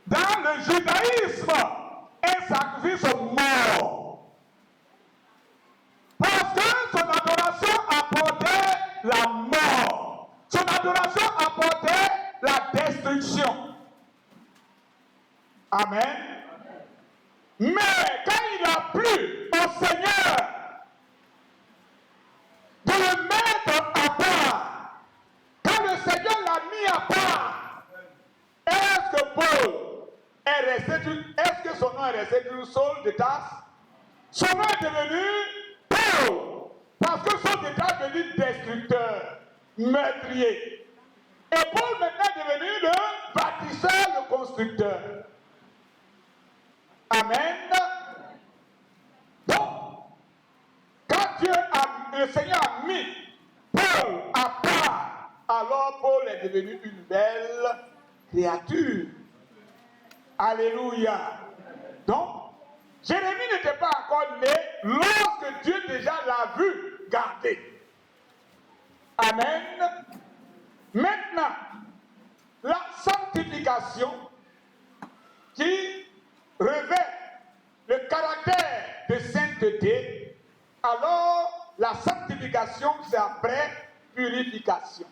dans le judaïsme un sacrifice mort. Parce que son adoration apportait la mort. Son adoration apportait la destruction. Amen. Mais quand il a plu au Seigneur de le mettre à part, quand le Seigneur l'a mis à part, est-ce que Paul est resté, est-ce que son nom est resté du Saul de Tarse? Son nom est devenu Paul, parce que Saul de Tarse est devenu destructeur, meurtrier. Et Paul maintenant est devenu le bâtisseur, le constructeur. Amen. Donc, quand le Seigneur a mis Paul à part, alors Paul est devenu une belle créature. Alléluia. Donc, Jérémie n'était pas encore né lorsque Dieu déjà l'a vu garder. Amen. Maintenant, la sanctification qui revêt le caractère de sainteté, alors la sanctification c'est après purification.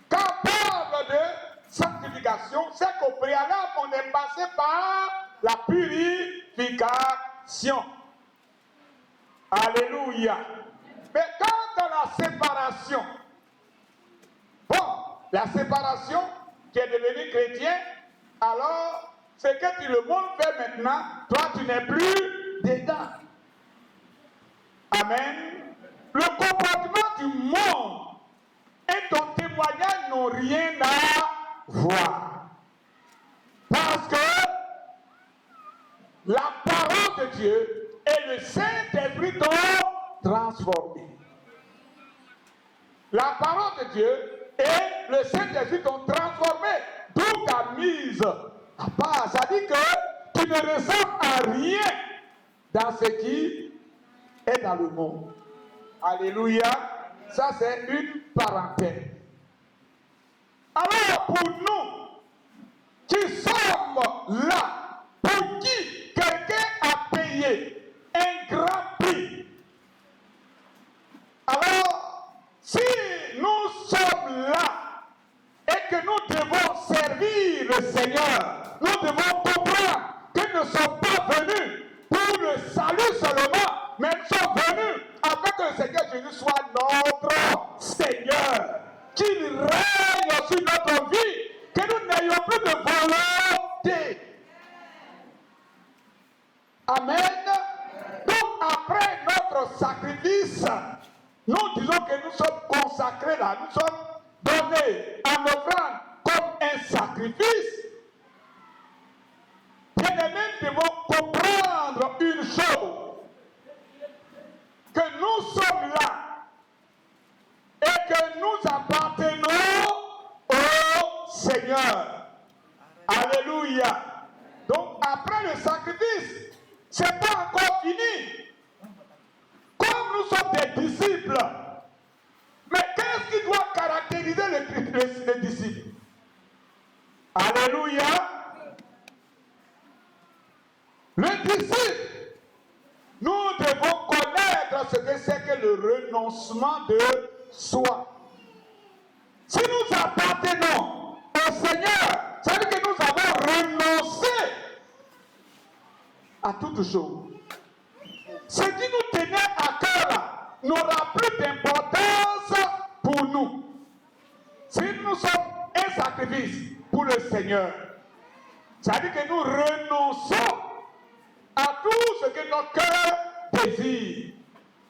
Quand on parle de sanctification, c'est qu'au préalable on est passé par la purification. séparation. Alléluia. Mais quant à la séparation, bon, la séparation qui est devenue chrétien, alors ce que le monde fait maintenant, toi tu n'es plus dedans. Amen. Le comportement du monde et ton témoignage n'ont rien à voir. Parce que la parole de Dieu et le Saint-Esprit t'ont transformé. La parole de Dieu et le Saint-Esprit t'ont transformé. D'où ta mise à part. Ça dit que tu ne ressembles à rien dans ce qui est dans le monde. Alléluia. Ça, c'est une parenthèse. Alors, pour nous qui sommes là, pour qui quelqu'un a payé un grand prix, alors, si nous sommes là et que nous devons servir le Seigneur, nous devons comprendre que nous ne sommes pas venus pour le salut seulement, mais nous sommes venus afin que le Seigneur Jésus soit notre Seigneur, qu'il règne sur notre vie, que nous n'ayons plus de volonté. Amen. Donc après notre sacrifice, nous disons que nous sommes consacrés là, nous sommes donnés en offrande comme un sacrifice. Bien-aimés, nous devons comprendre une chose, que nous sommes là et que nous appartenons au Seigneur. Alléluia. Donc après le sacrifice, ce n'est pas encore fini. Comme nous sommes des disciples, mais qu'est-ce qui doit caractériser les disciples? Alléluia. Le disciple, nous devons connaître ce que c'est que le renoncement de soi. Si nous appartenons au Seigneur, ça veut dire que nous avons renoncé à toute chose. Ce qui nous tenait à cœur n'aura plus d'importance pour nous. Si nous sommes un sacrifice pour le Seigneur, ça veut dire que nous renonçons à tout ce que notre cœur désire.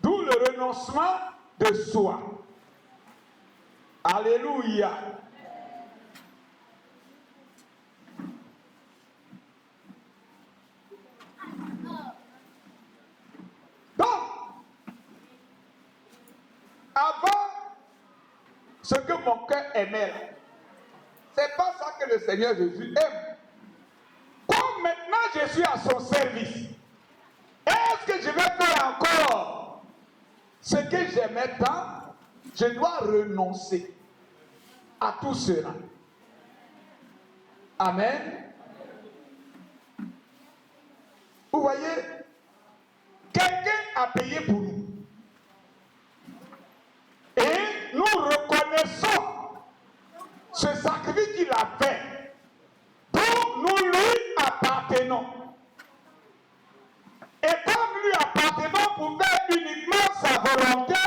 D'où le renoncement de soi. Alléluia. Donc, avant, ce que mon cœur aimait, c'est pas ça que le Seigneur Jésus aime. Comme maintenant je suis à son service, est-ce que je vais faire encore ce que j'aimais tant? Je dois renoncer à tout cela. Amen. Vous voyez, quelqu'un a payé pour nous. Et nous reconnaissons ce sacrifice qu'il a fait. Donc nous lui appartenons. Et comme lui appartenons pour faire uniquement sa volonté,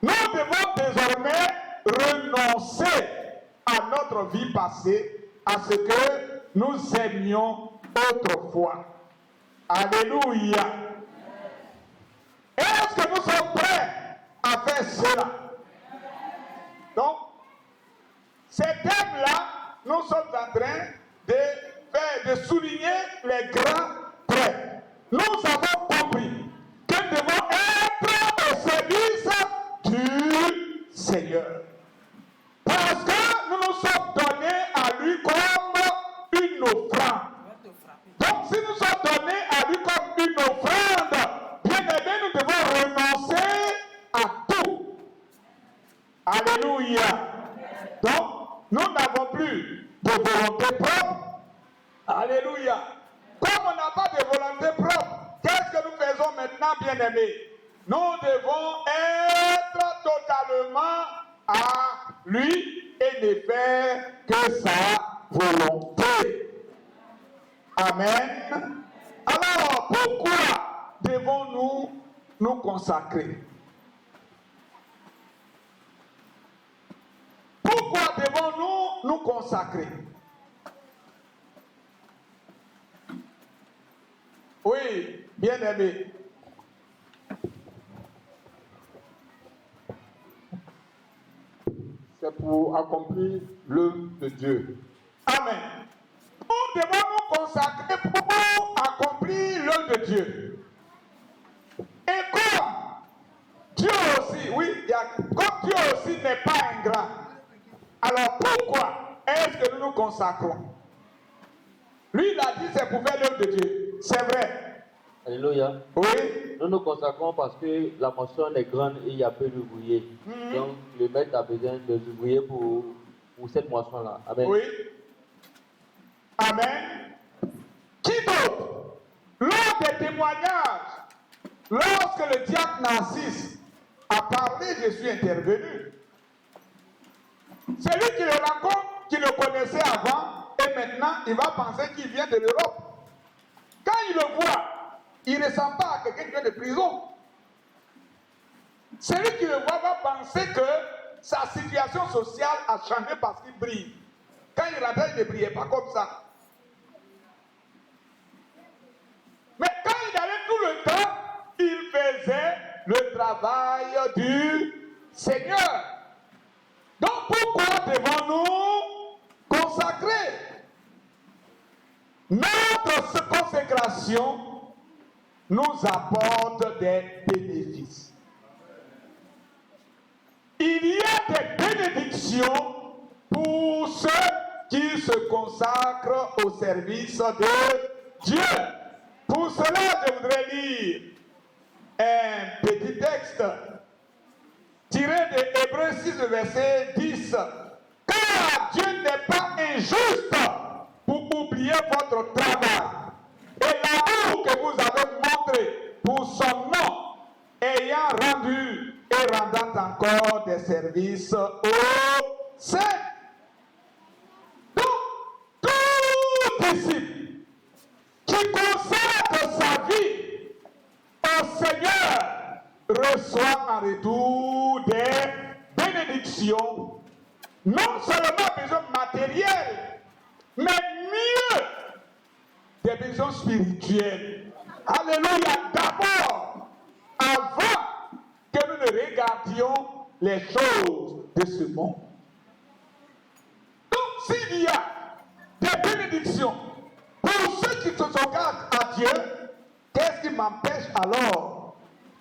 nous devons désormais renoncer à notre vie passée, à ce que nous aimions autrefois. Alléluia. Est-ce que nous sommes prêts à faire cela? Donc, ces thèmes-là, nous sommes en train de souligner les grands traits. Nous avons compris que nous devons être au service du Seigneur. Parce que nous nous sommes donnés à lui comme une offrande. Donc si nous sommes donnés à lui comme une offrande, bien aimé, nous devons renoncer à tout. Alléluia. Donc, nous n'avons plus de volonté propre. Alléluia. Comme on n'a pas de volonté propre, qu'est-ce que nous faisons maintenant, bien-aimés? Nous devons être totalement à lui et ne faire que sa volonté. Amen. Alors, pourquoi devons-nous nous consacrer? Pourquoi devons-nous nous consacrer? Oui, bien aimé. C'est pour accomplir l'œuvre de Dieu. Amen. Nous devons nous consacrer pour accomplir l'œuvre de Dieu. Et comme Dieu aussi, oui, comme Dieu aussi n'est pas ingrat, alors pourquoi est-ce que nous nous consacrons? Lui, il a dit c'est pour faire l'œuvre de Dieu. C'est vrai. Alléluia. Oui. Nous nous consacrons parce que la moisson est grande et il y a peu d'ouvriers. Donc le maître a besoin d'ouvriers pour cette moisson-là. Amen. Oui. Amen. Qui d'autre? Lors des témoignages, lorsque le diacre Narcisse a parlé, je suis intervenu. Celui qui le rencontre, qui le connaissait avant, et maintenant il va penser qu'il vient de l'Europe. Quand il le voit, il ne ressemble pas à quelqu'un qui vient de prison. Celui qui le voit va penser que sa situation sociale a changé parce qu'il brille. Quand il rentrait, il ne brillait pas comme ça. Mais quand il allait tout le temps, il faisait le travail du Seigneur. Donc pourquoi devons-nous consacrer? Notre consécration nous apporte des bénéfices. Il y a des bénédictions pour ceux qui se consacrent au service de Dieu. Pour cela, je voudrais lire un petit texte tiré de Hébreux 6, verset 10. Car Dieu n'est pas injuste pour oublier votre travail et l'amour que vous avez montré pour son nom, ayant rendu et rendant encore des services aux saints. Donc, tout disciple qui consacre sa vie au Seigneur reçoit en retour des bénédictions, non seulement des besoins matériels, mais mieux des besoins spirituels. Alléluia. D'abord, avant que nous ne regardions les choses de ce monde. Donc, s'il y a des bénédictions pour ceux qui se consacrent à Dieu, qu'est-ce qui m'empêche alors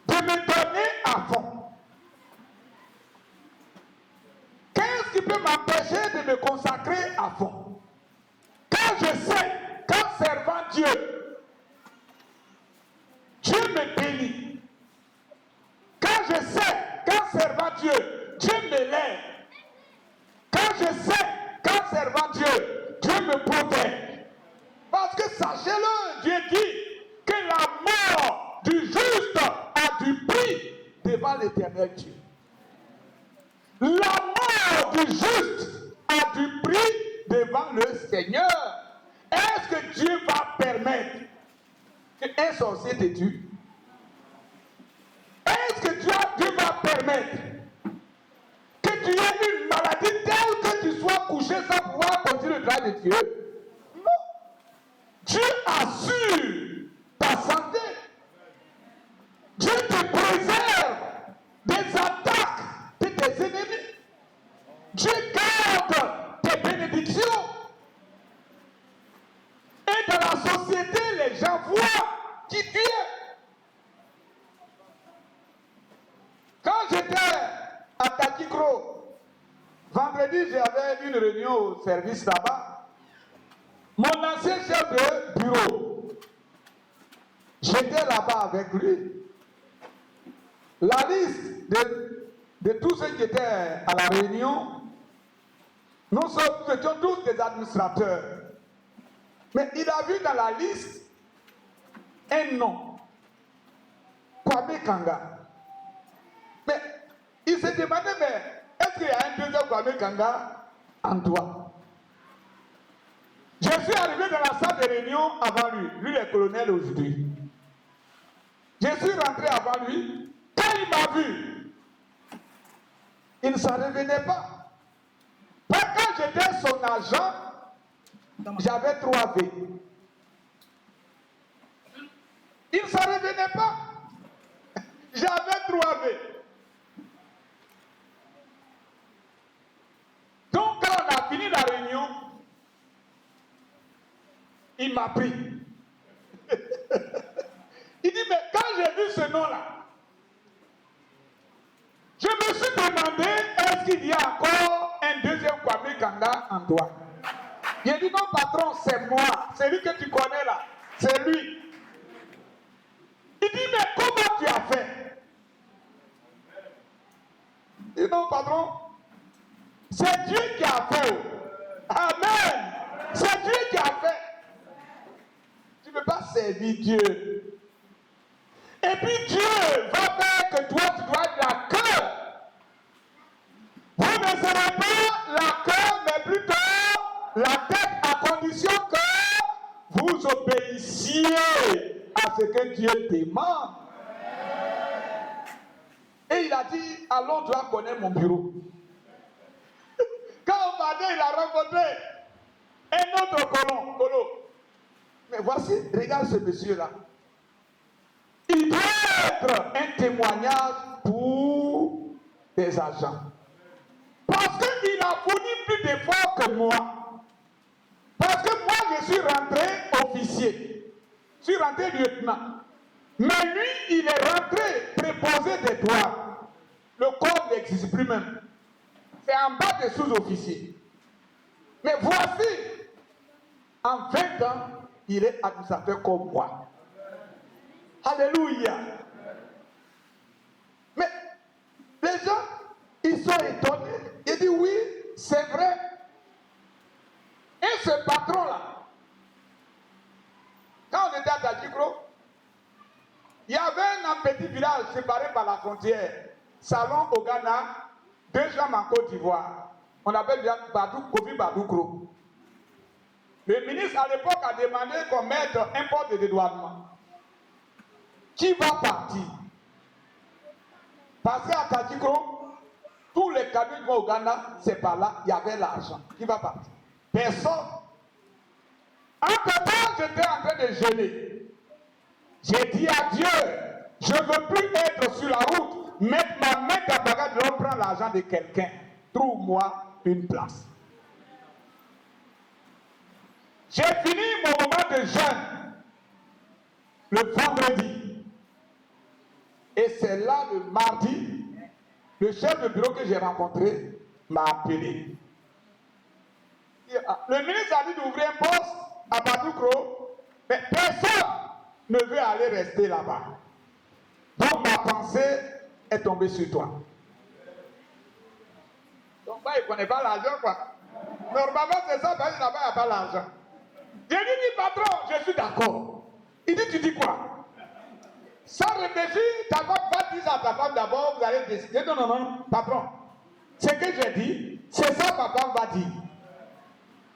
de me donner à fond? Qu'est-ce qui peut m'empêcher de me consacrer à fond? Quand je sais qu'en servant Dieu, Dieu me bénit. Quand je sais qu'en servant Dieu, Dieu m'élève. Quand je sais qu'en servant Dieu, Dieu me protège. Parce que sachez-le, Dieu dit que la mort du juste a du prix devant l'éternel Dieu. La mort du juste a du prix devant le Seigneur. Est-ce que Dieu va permettre qu'un sorcier te tue? Est-ce que Dieu va permettre que tu aies une maladie telle que tu sois couché sans pouvoir continuer le travail de Dieu? Non. Dieu assure ta santé. Dieu te préserve des attaques de tes ennemis. Dieu garde tes bénédictions. Et dans la société, les gens voient qui tu es. Quand j'étais à Takikro, vendredi, j'avais une réunion au service là-bas. Mon ancien chef de bureau, j'étais là-bas avec lui. La liste de tous ceux qui étaient à la réunion, nous étions tous des administrateurs. Mais il a vu dans la liste un nom, Kwame Kanga. Mais il s'est demandé, mais est-ce qu'il y a un deuxième Kwame Kanga en toi? Je suis arrivé dans la salle de réunion avant lui. Lui, il est colonel aujourd'hui. Je suis rentré avant lui. Quand il m'a vu, il ne s'en revenait pas. Quand j'étais son agent, j'avais 3 V. Il ne s'en revenait pas. J'avais 3 V. Donc quand on a fini la réunion, il m'a pris. Il dit, mais quand j'ai vu ce nom-là, je me suis demandé, est-ce qu'il y a encore un deuxième Kwame Kanda en toi? Il a dit, non patron, c'est moi, c'est lui que tu connais là, c'est lui. Il dit, mais comment tu as fait? Il dit, non patron, c'est Dieu qui a fait. Amen. C'est Dieu qui a fait. Tu ne peux pas servir Dieu. Et puis Dieu va faire que toi, tu dois être la queue. Vous ne serez pas la queue, mais plutôt la tête, à condition que vous obéissiez à ce que Dieu demande. Et il a dit, allons, tu vas connaître mon bureau. Quand on m'a dit, il a rencontré un autre colo. Mais voici, regarde ce monsieur-là. Il doit être un témoignage pour des agents. Parce qu'il a fourni plus d'efforts que moi. Parce que moi, je suis rentré officier. Je suis rentré lieutenant. Mais lui, il est rentré préposé des douanes. Le corps n'existe plus même. C'est en bas des sous-officiers. Mais voici, en 20 ans, il est administrateur comme moi. Alléluia. Mais les gens, ils sont étonnés. Ils disent oui, c'est vrai. Et ce patron-là, quand on était à Tadjikro, il y avait un petit village séparé par la frontière. Salon au Ghana, 2 chambres en Côte d'Ivoire. On appelle bien Kofi Badoukro. Le ministre à l'époque a demandé qu'on mette un port de dédouanement. Qui va partir? Parce qu'à Tadjikro, tous les camions qui vont au Ghana, c'est par là, il y avait l'argent. Qui va partir? Personne. Entre-temps, j'étais en train de jeûner. J'ai dit à Dieu, je ne veux plus être sur la route, mettre ma main dans la bagage, de reprendre l'argent de quelqu'un. Trouve-moi une place. J'ai fini mon moment de jeûne le vendredi. Et c'est là, le mardi, le chef de bureau que j'ai rencontré m'a appelé. Le ministre a dit d'ouvrir un poste à Badoukro, mais personne ne veut aller rester là-bas. Donc ma pensée est tombée sur toi. Donc il ne connaît pas l'argent, quoi. Normalement, c'est ça, parce que là-bas, il n'y a pas l'argent. J'ai dit, patron, je suis d'accord. Il dit, tu dis quoi? Sans réfléchir, ta femme va dire à ta femme d'abord, vous allez décider. Non, non, non, patron. Ce que j'ai dit, c'est ça que ma femme va dire.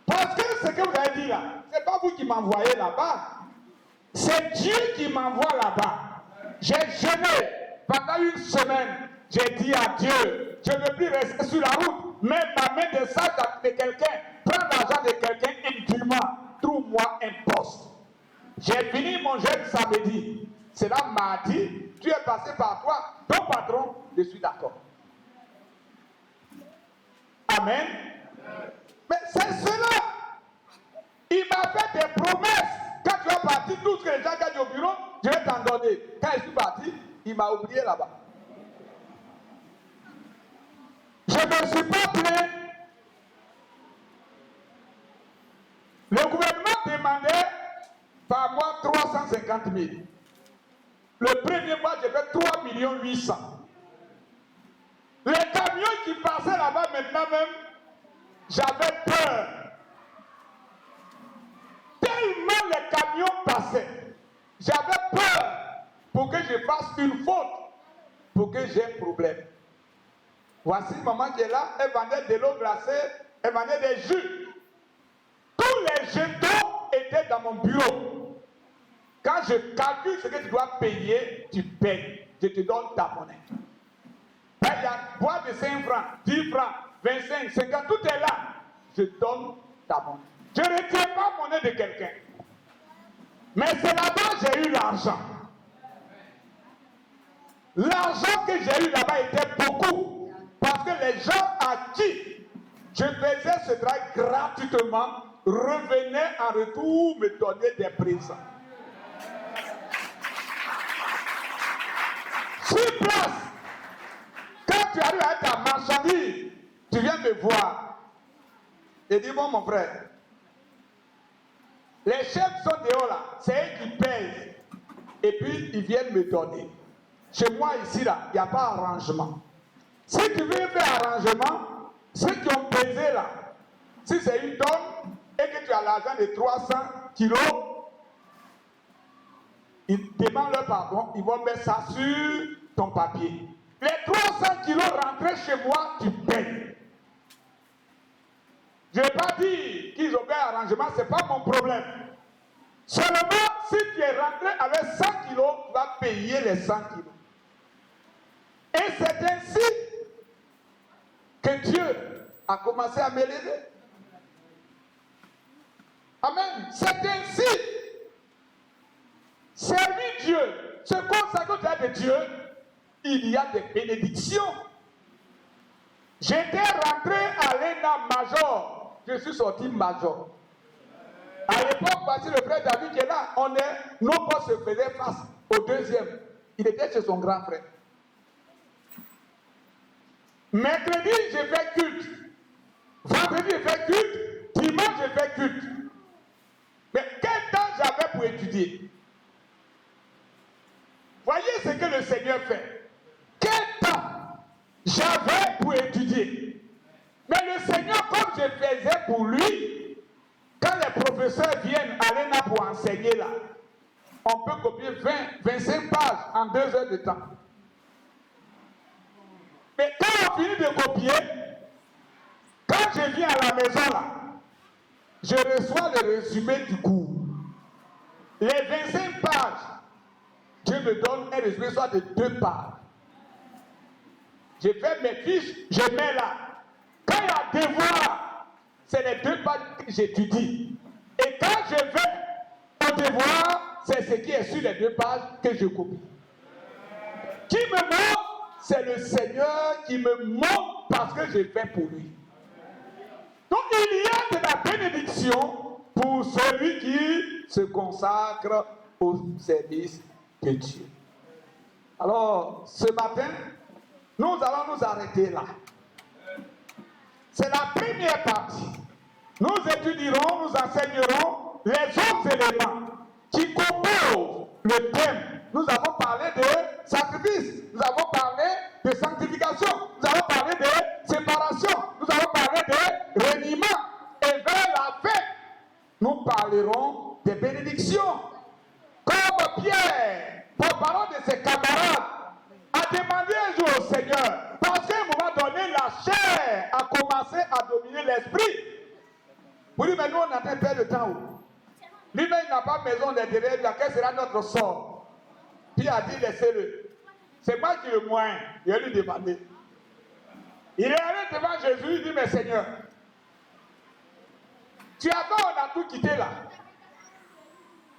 Parce que ce que vous avez dit là, ce n'est pas vous qui m'envoyez là-bas. C'est Dieu qui m'envoie là-bas. J'ai jeûné pendant 1 semaine. J'ai dit à Dieu, je ne veux plus rester sur la route. Mets ma main de sac de quelqu'un. Prends l'argent de quelqu'un indûment. Trouve-moi un poste. J'ai fini mon jeûne samedi. Cela m'a dit, tu es passé par toi. Ton patron, je suis d'accord. Amen. Mais c'est cela. Il m'a fait des promesses. Quand tu vas partir, tout ce que les gens gagnent au bureau, je vais t'en donner. Quand je suis parti, il m'a oublié là-bas. Je ne suis pas plaint. Le gouvernement demandait par mois 350 000. Le premier mois, j'ai fait 3 800 000. Les camions qui passaient là-bas maintenant même, j'avais peur. Tellement les camions passaient. J'avais peur pour que je fasse une faute, pour que j'ai un problème. Voici maman qui est là, elle vendait de l'eau glacée, elle vendait des jus. Tous les jetons étaient dans mon bureau. Quand je calcule ce que tu dois payer, tu payes. Je te donne ta monnaie. Il y a boîte de 5 francs, 10 francs, 25, 50, tout est là. Je donne ta monnaie. Je ne retiens pas la monnaie de quelqu'un. Mais c'est là-bas que j'ai eu l'argent. L'argent que j'ai eu là-bas était beaucoup. Parce que les gens à qui je faisais ce travail gratuitement revenaient en retour me donner des présents. Sur place, quand tu arrives à ta marchandise, tu viens me voir et dis, bon mon frère, les chefs sont dehors là, c'est eux qui pèsent. Et puis ils viennent me donner. Chez moi ici là, il n'y a pas arrangement. Si tu veux faire arrangement, ceux qui ont pesé là, si c'est une tonne et que tu as l'argent de 300 kilos, ils demandent leur pardon, ils vont mettre ça sur ton papier. Les 300 kilos rentrés chez moi, tu payes. Je n'ai pas dit qu'ils ont fait arrangement, ce n'est pas mon problème. Seulement, si tu es rentré avec 100 kilos, tu vas payer les 100 kilos. Et c'est ainsi que Dieu a commencé à m'élever. Amen. C'est ainsi. Servir Dieu, se consacrer au travail de Dieu, il y a des bénédictions. J'étais rentré à l'ENA major. Je suis sorti major. À l'époque, voici le frère David qui est là. Nos postes se faisaient face au deuxième. Il était chez son grand frère. Mercredi, j'ai fait culte. Vendredi, j'ai fait culte. Dimanche, j'ai fait culte. Mais quel temps j'avais pour étudier? Voyez ce que le Seigneur fait. Quel temps j'avais pour étudier? Mais le Seigneur, comme je faisais pour lui, quand les professeurs viennent à l'ENA pour enseigner là, on peut copier 20, 25 pages en 2 heures de temps. Mais quand on finit de copier, quand je viens à la maison là, je reçois le résumé du cours. Les 25 pages, Dieu me donne un résumé soit de 2 pages. Je fais mes fiches, je mets là. Quand il y a devoir, c'est les 2 pages que j'étudie. Et quand je vais au devoir, c'est ce qui est sur les 2 pages que je copie. Qui me montre? C'est le Seigneur qui me montre parce que j'ai fait pour lui. Donc il y a de la bénédiction pour celui qui se consacre au service de Dieu. Alors, ce matin, nous allons nous arrêter là. C'est la première partie. Nous étudierons, nous enseignerons les autres éléments qui composent le thème. Nous avons parlé de sacrifice, nous avons parlé de sanctification, nous avons parlé de séparation, nous avons parlé de reniement. Et vers la fin, nous parlerons des bénédictions. Comme Pierre, porte-parole de ses camarades, a demandé un jour au Seigneur, parce qu'à un moment donné, la chair a commencé à dominer l'esprit. Pour lui, mais nous, on a fait perdre le temps. Lui-même, il n'a pas maison derrière, quel sera notre sort? Puis il a dit, laissez-le. C'est moi qui le moyen. Il a lui demandé. Il est allé devant Jésus, il dit, mais Seigneur, tu as pas, on a tout quitté là.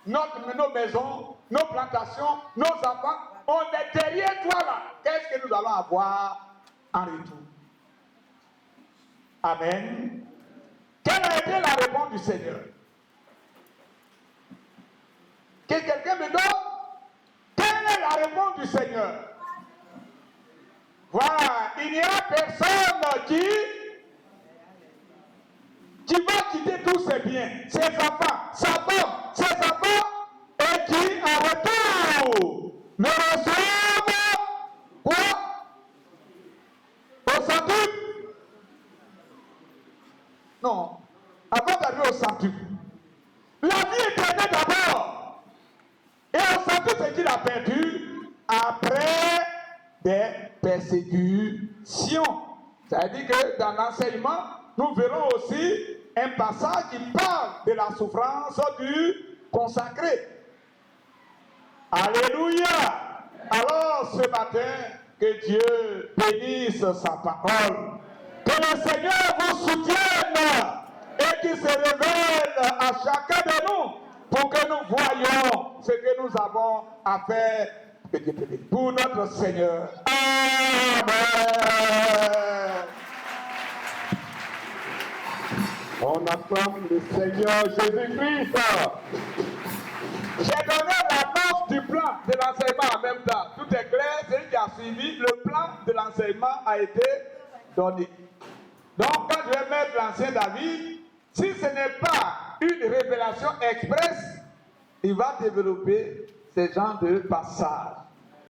Nos maisons, nos plantations, nos enfants, on est derrière toi là. Qu'est-ce que nous allons avoir en retour? Amen. Quelle a été la réponse du Seigneur? Que quelqu'un me donne? Quelle est la réponse du Seigneur? Voilà, il n'y a personne qui va quitter tous ses biens, ses enfants, sa femme, ses enfants, et qui en retour ne reçoivent quoi? Au centuple? Non, avant d'arriver au centuple, la vie éternelle d'abord. Et au centuple, ce qu'il a perdu après des persécutions. Ça veut dire que dans l'enseignement, nous verrons aussi un passage qui parle de la souffrance du consacré. Alléluia! ce matin, que Dieu bénisse sa parole. Que le Seigneur vous soutienne et qu'il se révèle à chacun de nous pour que nous voyions ce que nous avons à faire pour notre Seigneur. Amen. On acclame le Seigneur Jésus-Christ. J'ai donné l'annonce du plan de l'enseignement en même temps. Tout est clair, celui qui a suivi, le plan de l'enseignement a été donné. Donc, quand je vais mettre l'ancien David, si ce n'est pas une révélation express, il va développer ce genre de passage.